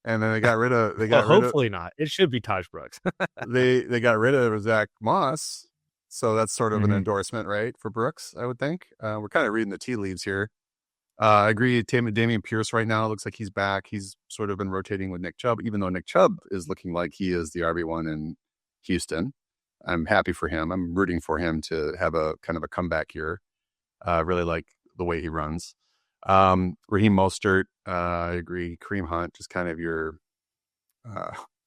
And then they got rid of hopefully not. It should be Taj Brooks. they got rid of Zach Moss. So that's sort of an endorsement, right, for Brooks, I would think. We're kind of reading the tea leaves here. I agree. Dameon Pierce right now looks like he's back. He's sort of been rotating with Nick Chubb, even though Nick Chubb is looking like he is the RB1 in Houston. I'm happy for him. I'm rooting for him to have a kind of a comeback year. Really like the way he runs. Raheem Mostert, I agree. Kareem Hunt, just kind of your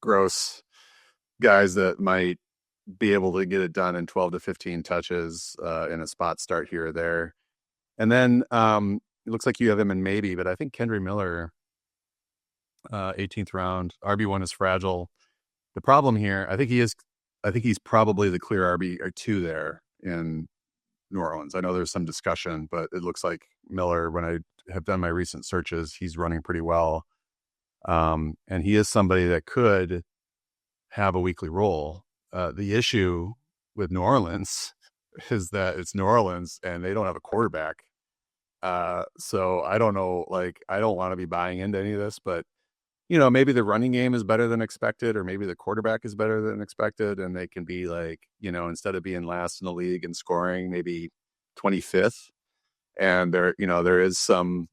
gross guys that might be able to get it done in 12 to 15 touches in a spot start here or there. And then it looks like you have him in maybe, but I think Kendry Miller, 18th round, RB1 is fragile. The problem here, I think he's probably the clear RB2 there in New Orleans. I know there's some discussion, but it looks like Miller, when I have done my recent searches, he's running pretty well. And he is somebody that could have a weekly role. The issue with New Orleans is that it's New Orleans and they don't have a quarterback. So I don't know, I don't want to be buying into any of this, but maybe the running game is better than expected, or maybe the quarterback is better than expected. And they can be instead of being last in the league in scoring, maybe 25th. And there is some,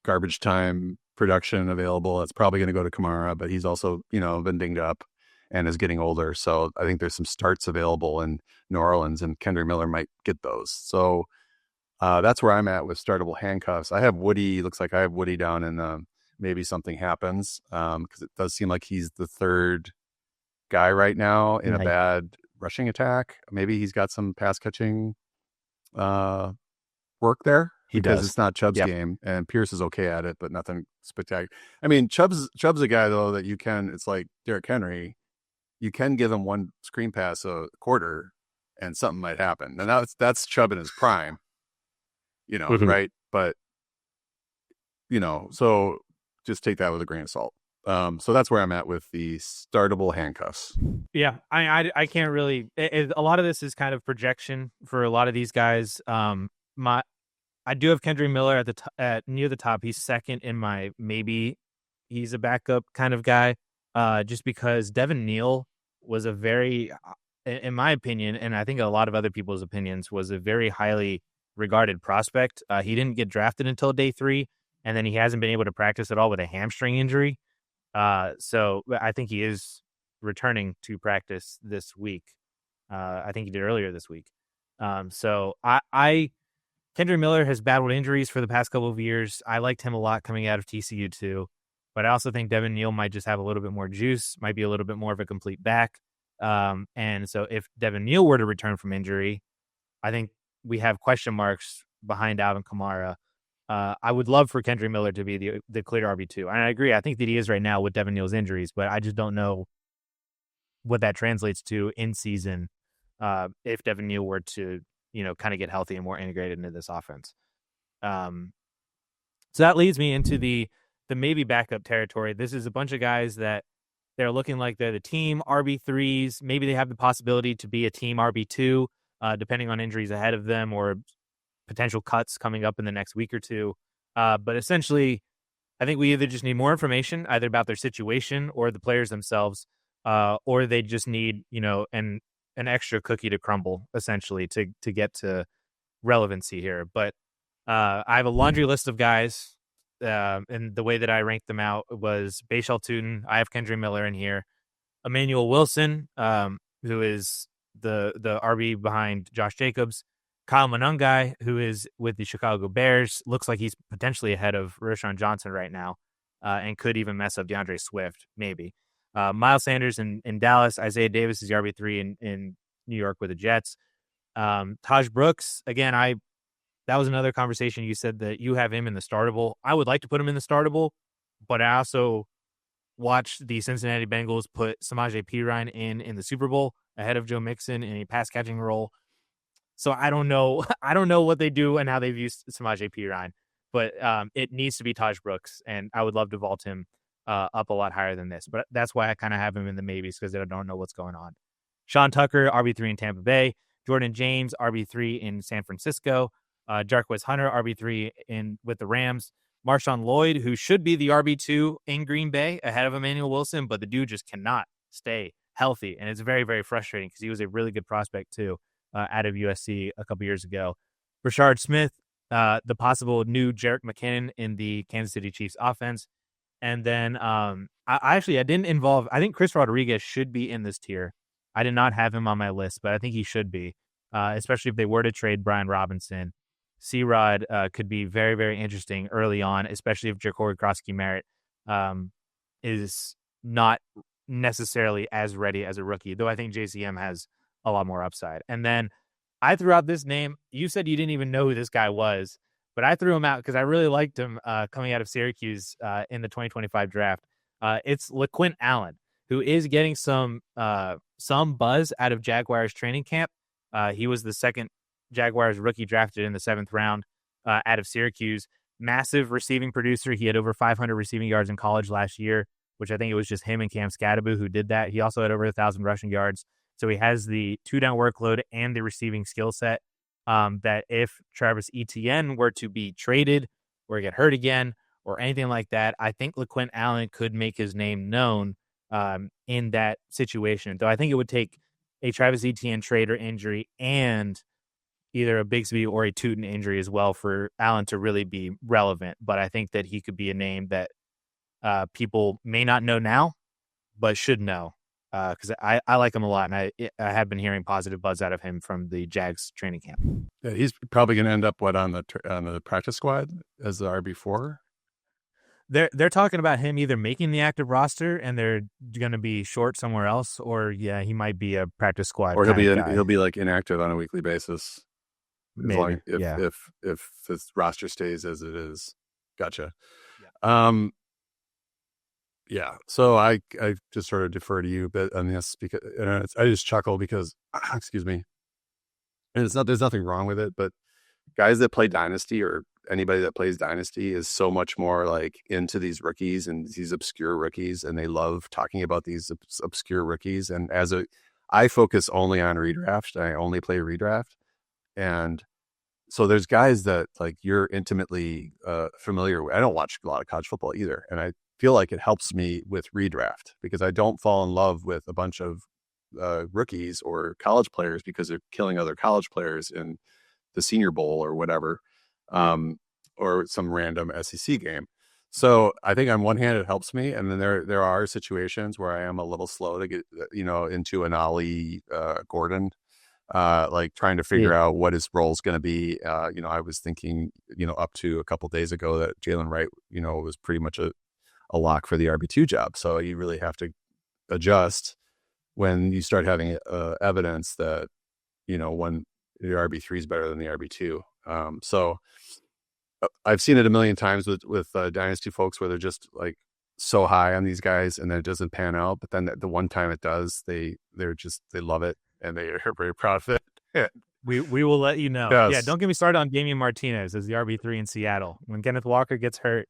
garbage time production available. It's probably going to go to Kamara, but he's also, been dinged up and is getting older. So I think there's some starts available in New Orleans, and Kendry Miller might get those. So that's where I'm at with startable handcuffs. I have Woody. Looks like I have Woody down in maybe something happens, because it does seem like he's the third guy right now in a bad rushing attack. Maybe he's got some pass catching work there. He because does. It's not Chubb's game, and Pierce is okay at it, but nothing spectacular. I mean, Chubb's a guy though that you can. It's like Derrick Henry. You can give him one screen pass a quarter, and something might happen. And that's Chubb in his prime, right? But so just take that with a grain of salt. So that's where I'm at with the startable handcuffs. Yeah, I can't really. A lot of this is kind of projection for a lot of these guys. I do have Kendry Miller at near the top. He's second in my maybe. He's a backup kind of guy, just because Devin Neal was a very, in my opinion, and I think a lot of other people's opinions, was a very highly regarded prospect. He didn't get drafted until day 3, and then he hasn't been able to practice at all with a hamstring injury. So I think he is returning to practice this week. I think he did earlier this week. So I Kendrick Miller has battled injuries for the past couple of years. I liked him a lot coming out of TCU too, but I also think Devin Neal might just have a little bit more juice, might be a little bit more of a complete back. And so if Devin Neal were to return from injury, I think we have question marks behind Alvin Kamara. I would love for Kendrick Miller to be the clear RB2. And I agree. I think that he is right now with Devin Neal's injuries, but I just don't know what that translates to in season if Devin Neal were to, kind of get healthy and more integrated into this offense. So that leads me into the maybe backup territory. This is a bunch of guys that they're looking like they're the team RB3s. Maybe they have the possibility to be a team RB2, depending on injuries ahead of them or potential cuts coming up in the next week or two. But essentially, I think we either just need more information, either about their situation or the players themselves, or they just need, an extra cookie to crumble, essentially, to get to relevancy here. But I have a laundry list of guys, and the way that I ranked them out was Bashal Tutin. I have Kendrick Miller in here. Emmanuel Wilson, who is the RB behind Josh Jacobs. Kyle Monangai, who is with the Chicago Bears, looks like he's potentially ahead of Roschon Johnson right now, and could even mess up DeAndre Swift, maybe. Miles Sanders in Dallas. Isaiah Davis is the RB3 in New York with the Jets. Taj Brooks, again, that was another conversation. You said that you have him in the startable. I would like to put him in the startable, but I also watched the Cincinnati Bengals put Samaje Perine in the Super Bowl ahead of Joe Mixon in a pass catching role. So I don't know. I don't know what they do and how they've used Samaje Perine, but it needs to be Taj Brooks, and I would love to vault him up a lot higher than this. But that's why I kind of have him in the maybes, because I don't know what's going on. Sean Tucker, RB3 in Tampa Bay. Jordan James, RB3 in San Francisco. Jarquez Hunter, RB3 with the Rams. Marshawn Lloyd, who should be the RB2 in Green Bay ahead of Emmanuel Wilson, but the dude just cannot stay healthy. And it's very, very frustrating because he was a really good prospect too, out of USC a couple years ago. Rashard Smith, the possible new Jerick McKinnon in the Kansas City Chiefs offense. And then I didn't involve, I think Chris Rodriguez should be in this tier. I did not have him on my list, but I think he should be, especially if they were to trade Brian Robinson. C-Rod could be very, very interesting early on, especially if Jacory Krosky-Merritt is not necessarily as ready as a rookie, though I think JCM has a lot more upside. And then I threw out this name. You said you didn't even know who this guy was, but I threw him out because I really liked him coming out of Syracuse in the 2025 draft. It's LaQuint Allen, who is getting some buzz out of Jaguars training camp. He was the second Jaguars rookie drafted in the 7th round out of Syracuse. Massive receiving producer. He had over 500 receiving yards in college last year, which I think it was just him and Cam Scadaboo who did that. He also had over 1,000 rushing yards. So he has the 2-down workload and the receiving skill set that if Travis Etienne were to be traded or get hurt again or anything like that, I think LaQuint Allen could make his name known in that situation. Though I think it would take a Travis Etienne trade or injury and either a Bigsby or a Tutin injury as well for Allen to really be relevant. But I think that he could be a name that people may not know now, but should know because I like him a lot. And I have been hearing positive buzz out of him from the Jags training camp. Yeah, he's probably going to end up on the practice squad as the RB4. They're talking about him either making the active roster and they're going to be short somewhere else, or he might be a practice squad, or he'll be like inactive on a weekly basis. Maybe, if this roster stays as it is. Gotcha. Yeah. So I just sort of defer to you a bit on this because I just chuckle because excuse me, and there's nothing wrong with it, but guys that play Dynasty or anybody that plays Dynasty is so much more like into these rookies and these obscure rookies, and they love talking about these obscure rookies. And I focus only on redraft. I only play redraft. And so there's guys that like you're intimately familiar with. I don't watch a lot of college football either. And I feel like it helps me with redraft because I don't fall in love with a bunch of rookies or college players because they're killing other college players in the Senior Bowl or whatever, or some random SEC game. So I think on one hand it helps me, and then there are situations where I am a little slow to get into an Ollie Gordon, like trying to figure Yeah. out what his role is going to be. I was thinking up to a couple days ago that Jalen Wright was pretty much a lock for the RB2 job. So you really have to adjust when you start having evidence that when the RB3 is better than the RB2. So I've seen it a million times with dynasty folks where they're just like so high on these guys and then it doesn't pan out. But then the one time it does, they love it and they are very proud of it. We will let you know. Yeah, Yes. don't get me started on Damian Martinez as the RB3 in Seattle. When Kenneth Walker gets hurt,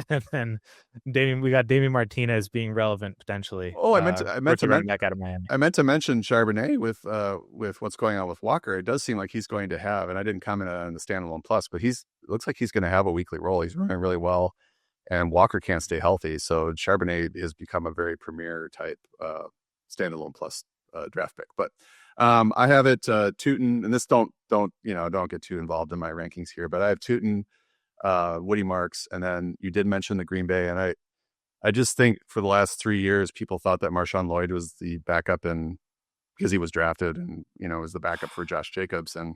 and then we got Damian Martinez being relevant potentially. Oh, I meant to running back out of Miami. I meant to mention Charbonnet with what's going on with Walker. It does seem like he's going to have, and I didn't comment on the standalone plus, but it looks like he's going to have a weekly role. He's running really well, and Walker can't stay healthy. So Charbonnet has become a very premier type standalone plus draft pick. But I have it Tootin, and this don't get too involved in my rankings here, but I have Tootin, Woody Marks, and then you did mention the Green Bay, and I just think for the last 3 years, people thought that Marshawn Lloyd was the backup because he was drafted and, was the backup for Josh Jacobs. And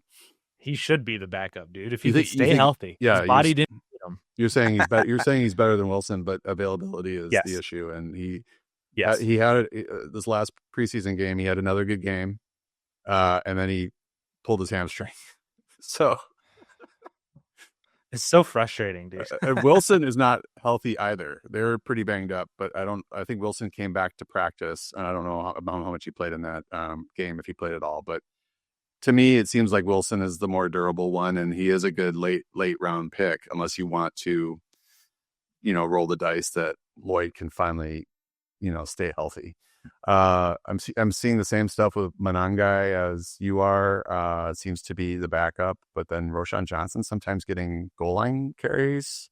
he should be the backup, dude. If he could stay healthy. Yeah. His body didn't beat him. You're saying he's better. You're saying he's better than Wilson, but availability is the issue. And he had this last preseason game. He had another good game. And then he pulled his hamstring. So it's so frustrating, dude. Wilson is not healthy either. They're pretty banged up, but I think Wilson came back to practice, and I don't know how much he played in that game, if he played at all. But to me, it seems like Wilson is the more durable one, and he is a good late round pick, unless you want to, roll the dice that Lloyd can finally, stay healthy. I'm seeing the same stuff with Monangai as you are. It seems to be the backup, but then Roshan Johnson sometimes getting goal line carries.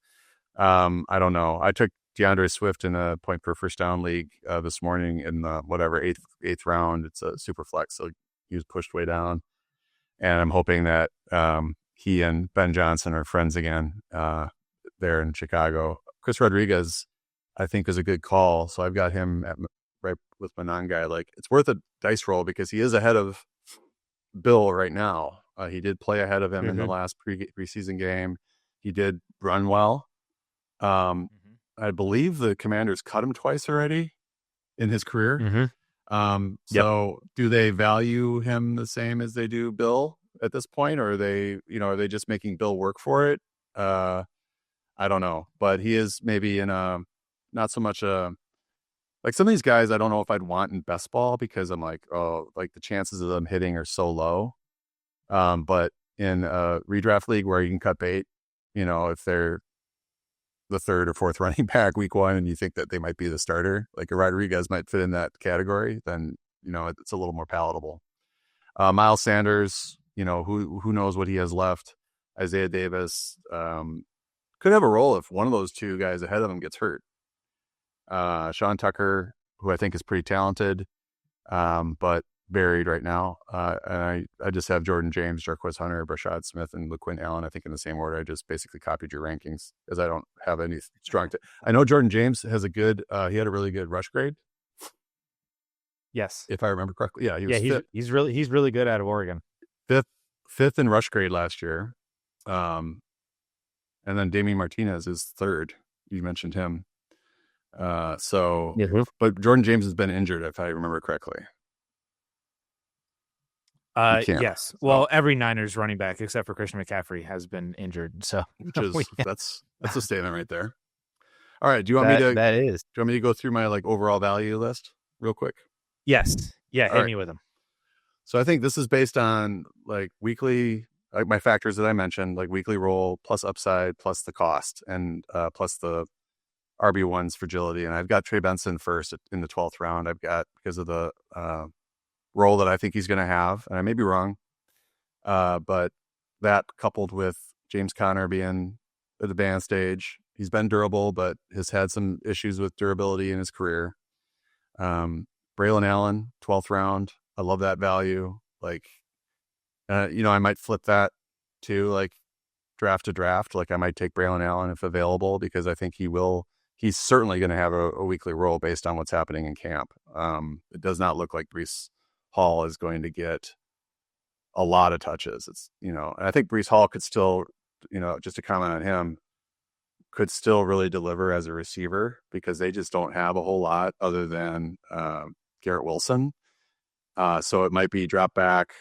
I don't know. I took DeAndre Swift in a point per first down league this morning in the eighth round. It's a super flex, so he was pushed way down, and I'm hoping that he and Ben Johnson are friends again there in Chicago. Chris Rodriguez, I think, is a good call, so I've got him right with Monangai. Like, it's worth a dice roll because he is ahead of Bill right now. He did play ahead of him in the last preseason game. He did run well. I believe the Commanders cut him twice already in his career. So do they value him the same as they do Bill at this point, or are they just making Bill work for it? I don't know, but he is maybe in a not so much like some of these guys I don't know if I'd want in best ball because I'm like, oh, like the chances of them hitting are so low. But in a redraft league where you can cut bait, if they're the third or fourth running back week one and you think that they might be the starter, like a Rodriguez might fit in that category, then, it's a little more palatable. Miles Sanders, who knows what he has left. Isaiah Davis could have a role if one of those two guys ahead of him gets hurt. Sean Tucker, who I think is pretty talented, but buried right now. And I just have Jordan James, Jarquez Hunter, Brashad Smith, and LaQuint Allen, I think in the same order. I just basically copied your rankings because I don't have any strong. I know Jordan James has he had a really good rush grade. Yes. If I remember correctly. Yeah. He's really good out of Oregon. Fifth in rush grade last year. And then Damian Martinez is third. You mentioned him. But Jordan James has been injured, if I remember correctly. Yes. Well, every Niners running back except for Christian McCaffrey has been injured. So that's a statement right there. All right. Do you want me to go through my overall value list real quick? Yes. Yeah. Hit me with them. So I think this is based on weekly, my factors that I mentioned, weekly roll plus upside plus the cost and plus the RB1's fragility. And I've got Trey Benson first in the 12th round. I've got, because of the role that I think he's going to have, and I may be wrong, but that coupled with James Conner being at the advanced stage, he's been durable, but has had some issues with durability in his career. Braelon Allen, 12th round. I love that value. I might flip that too, draft to draft. Like I might take Braelon Allen if available, because I think he's certainly going to have a weekly role based on what's happening in camp. It does not look like Breece Hall is going to get a lot of touches. It's, and I think Breece Hall could still, just to comment on him, could still really deliver as a receiver, because they just don't have a whole lot other than Garrett Wilson. So it might be drop back,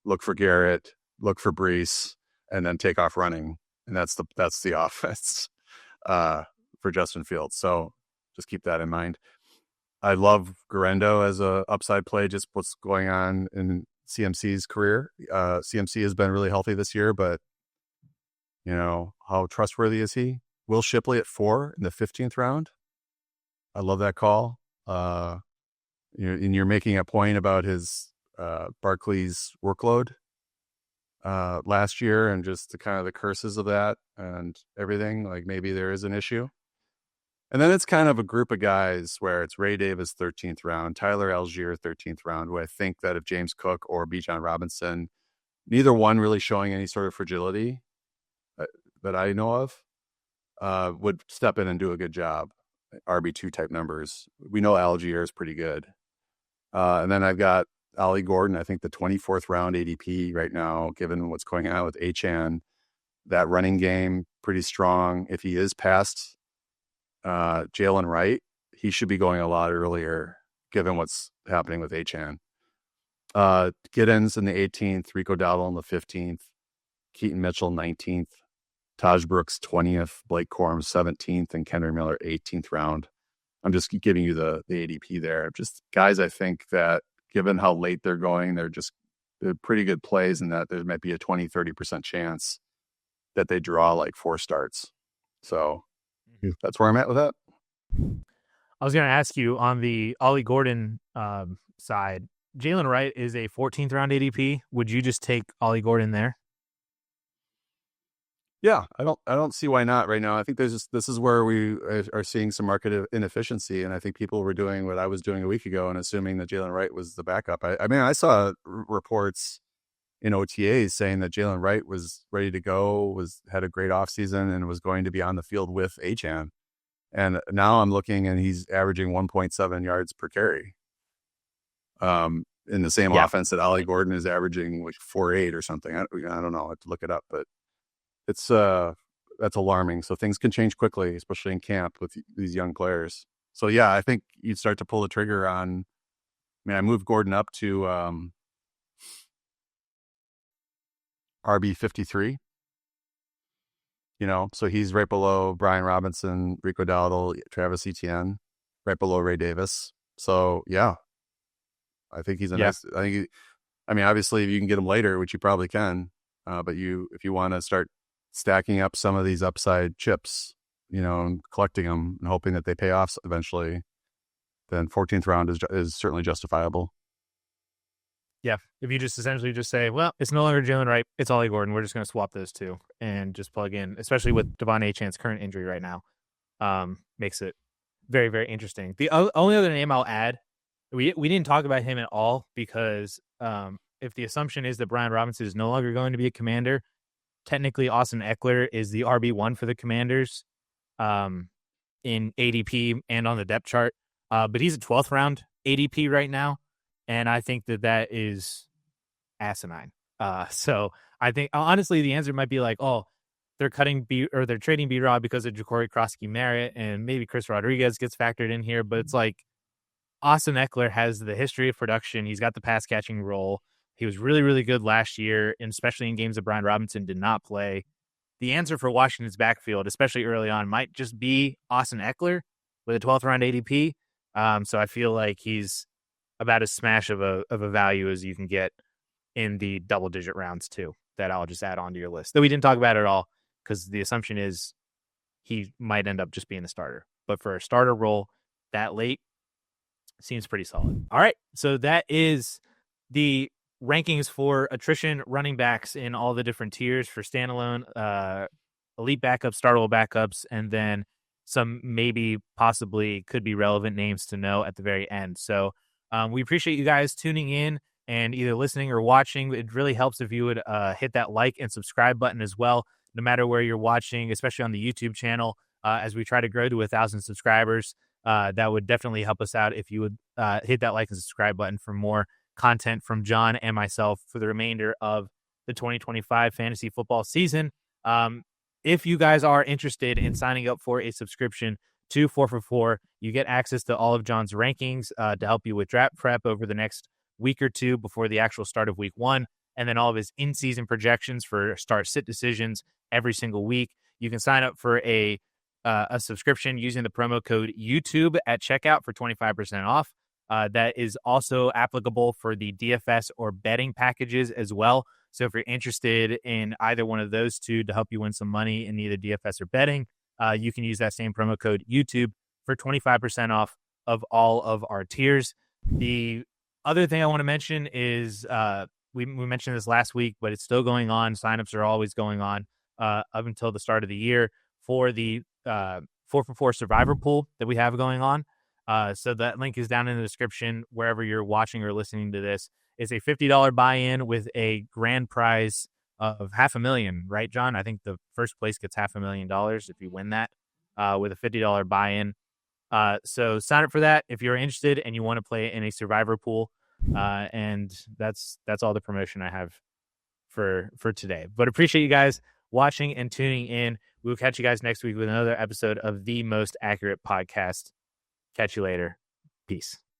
look for Garrett, look for Breece, and then take off running. And that's the offense for Justin Fields. So just keep that in mind. I love Garendo as a upside play, just what's going on in CMC's career. CMC has been really healthy this year, but how trustworthy is he? Will Shipley at 4 in the 15th round. I love that call. And you're making a point about his Barkley's workload last year, and just the kind of the curses of that and everything. Like maybe there is an issue. And then it's kind of a group of guys where it's Ray Davis 13th round, Tyler Algier 13th round, where I think that if James Cook or Bijan Robinson, neither one really showing any sort of fragility that I know of, would step in and do a good job. RB2 type numbers. We know Algier is pretty good. And then I've got Ollie Gordon, I think the 24th round ADP right now, given what's going on with Achane. That running game, pretty strong. If he is past Jalen Wright, he should be going a lot earlier, given what's happening with Achane. Giddens in the 18th, Rico Dowdle in the 15th, Keaton Mitchell 19th, Taj Brooks 20th, Blake Corum 17th, and Kendra Miller 18th round. I'm just giving you the ADP there. Just guys, I think that given how late they're going, they're pretty good plays, and that there might be a 20-30% chance that they draw like 4 starts. So that's where I'm at with that. I was going to ask you on the Ollie Gordon side, Jalen Wright is a 14th round ADP. Would you just take Ollie Gordon there? Yeah, I don't see why not right now. I think this is where we are seeing some market inefficiency, and I think people were doing what I was doing a week ago and assuming that Jalen Wright was the backup. I mean, I saw reports in OTAs saying that Jalen Wright was ready to go, had a great offseason, and was going to be on the field with Achane. And now I'm looking, and he's averaging 1.7 yards per carry. In the same offense that Ollie Gordon is averaging like 4.8 or something. I don't know. I have to look it up, but it's that's alarming. So things can change quickly, especially in camp with these young players. So yeah, I think you'd start to pull the trigger on. I mean, I moved Gordon up to RB 53. So he's right below Brian Robinson, Rico Dowdle, Travis Etienne, right below Ray Davis. So yeah, I think he's a nice. I mean, obviously, if you can get him later, which you probably can, but if you want to start stacking up some of these upside chips, and collecting them and hoping that they pay off eventually, then 14th round is certainly justifiable. Yeah, if you just essentially just say, well, it's no longer Jalen Wright, it's Ollie Gordon. We're just going to swap those two and just plug in, especially with Devon Achane's current injury right now, makes it very, very interesting. The only other name I'll add, we didn't talk about him at all because if the assumption is that Brian Robinson is no longer going to be a Commander, technically Austin Eckler is the RB1 for the Commanders in ADP and on the depth chart, but he's a 12th round ADP right now. And I think that is asinine. So I think honestly the answer might be like, oh, they're trading B-Rob because of Ja'Cory Krosky-Merritt, and maybe Chris Rodriguez gets factored in here. But it's like Austin Eckler has the history of production. He's got the pass catching role. He was really, really good last year, and especially in games that Brian Robinson did not play. The answer for Washington's backfield, especially early on, might just be Austin Eckler with a 12th round ADP. So I feel like he's about as smash of a value as you can get in the double digit rounds too, that I'll just add on to your list that we didn't talk about at all, because the assumption is he might end up just being the starter. But for a starter role that late, seems pretty solid. All right. So that is the rankings for attrition running backs in all the different tiers for standalone, elite backups, startable backups, and then some maybe possibly could be relevant names to know at the very end. So we appreciate you guys tuning in and either listening or watching. It really helps if you would hit that like and subscribe button as well. no matter where you're watching, especially on the YouTube channel, as we try to grow to 1,000 subscribers. That would definitely help us out if you would hit that like and subscribe button for more content from John and myself for the remainder of the 2025 fantasy football season. If you guys are interested in signing up for a subscription to 4for4, you get access to all of John's rankings to help you with draft prep over the next week or two before the actual start of week one, and then all of his in-season projections for start-sit decisions every single week. You can sign up for a subscription using the promo code YouTube at checkout for 25% off. That is also applicable for the DFS or betting packages as well. So if you're interested in either one of those two to help you win some money in either DFS or betting, you can use that same promo code YouTube for 25% off of all of our tiers. The other thing I want to mention is we mentioned this last week, but it's still going on. Signups are always going on up until the start of the year for the 4for4 Survivor pool that we have going on. So that link is down in the description wherever you're watching or listening to this. It's a $50 buy-in with a grand prize of $500,000, right, John? I think the first place gets $500,000 if you win that with a $50 buy-in. So sign up for that if you're interested and you want to play in a Survivor pool. And that's all the promotion I have for today. But appreciate you guys watching and tuning in. We'll catch you guys next week with another episode of the Most Accurate Podcast. Catch you later. Peace.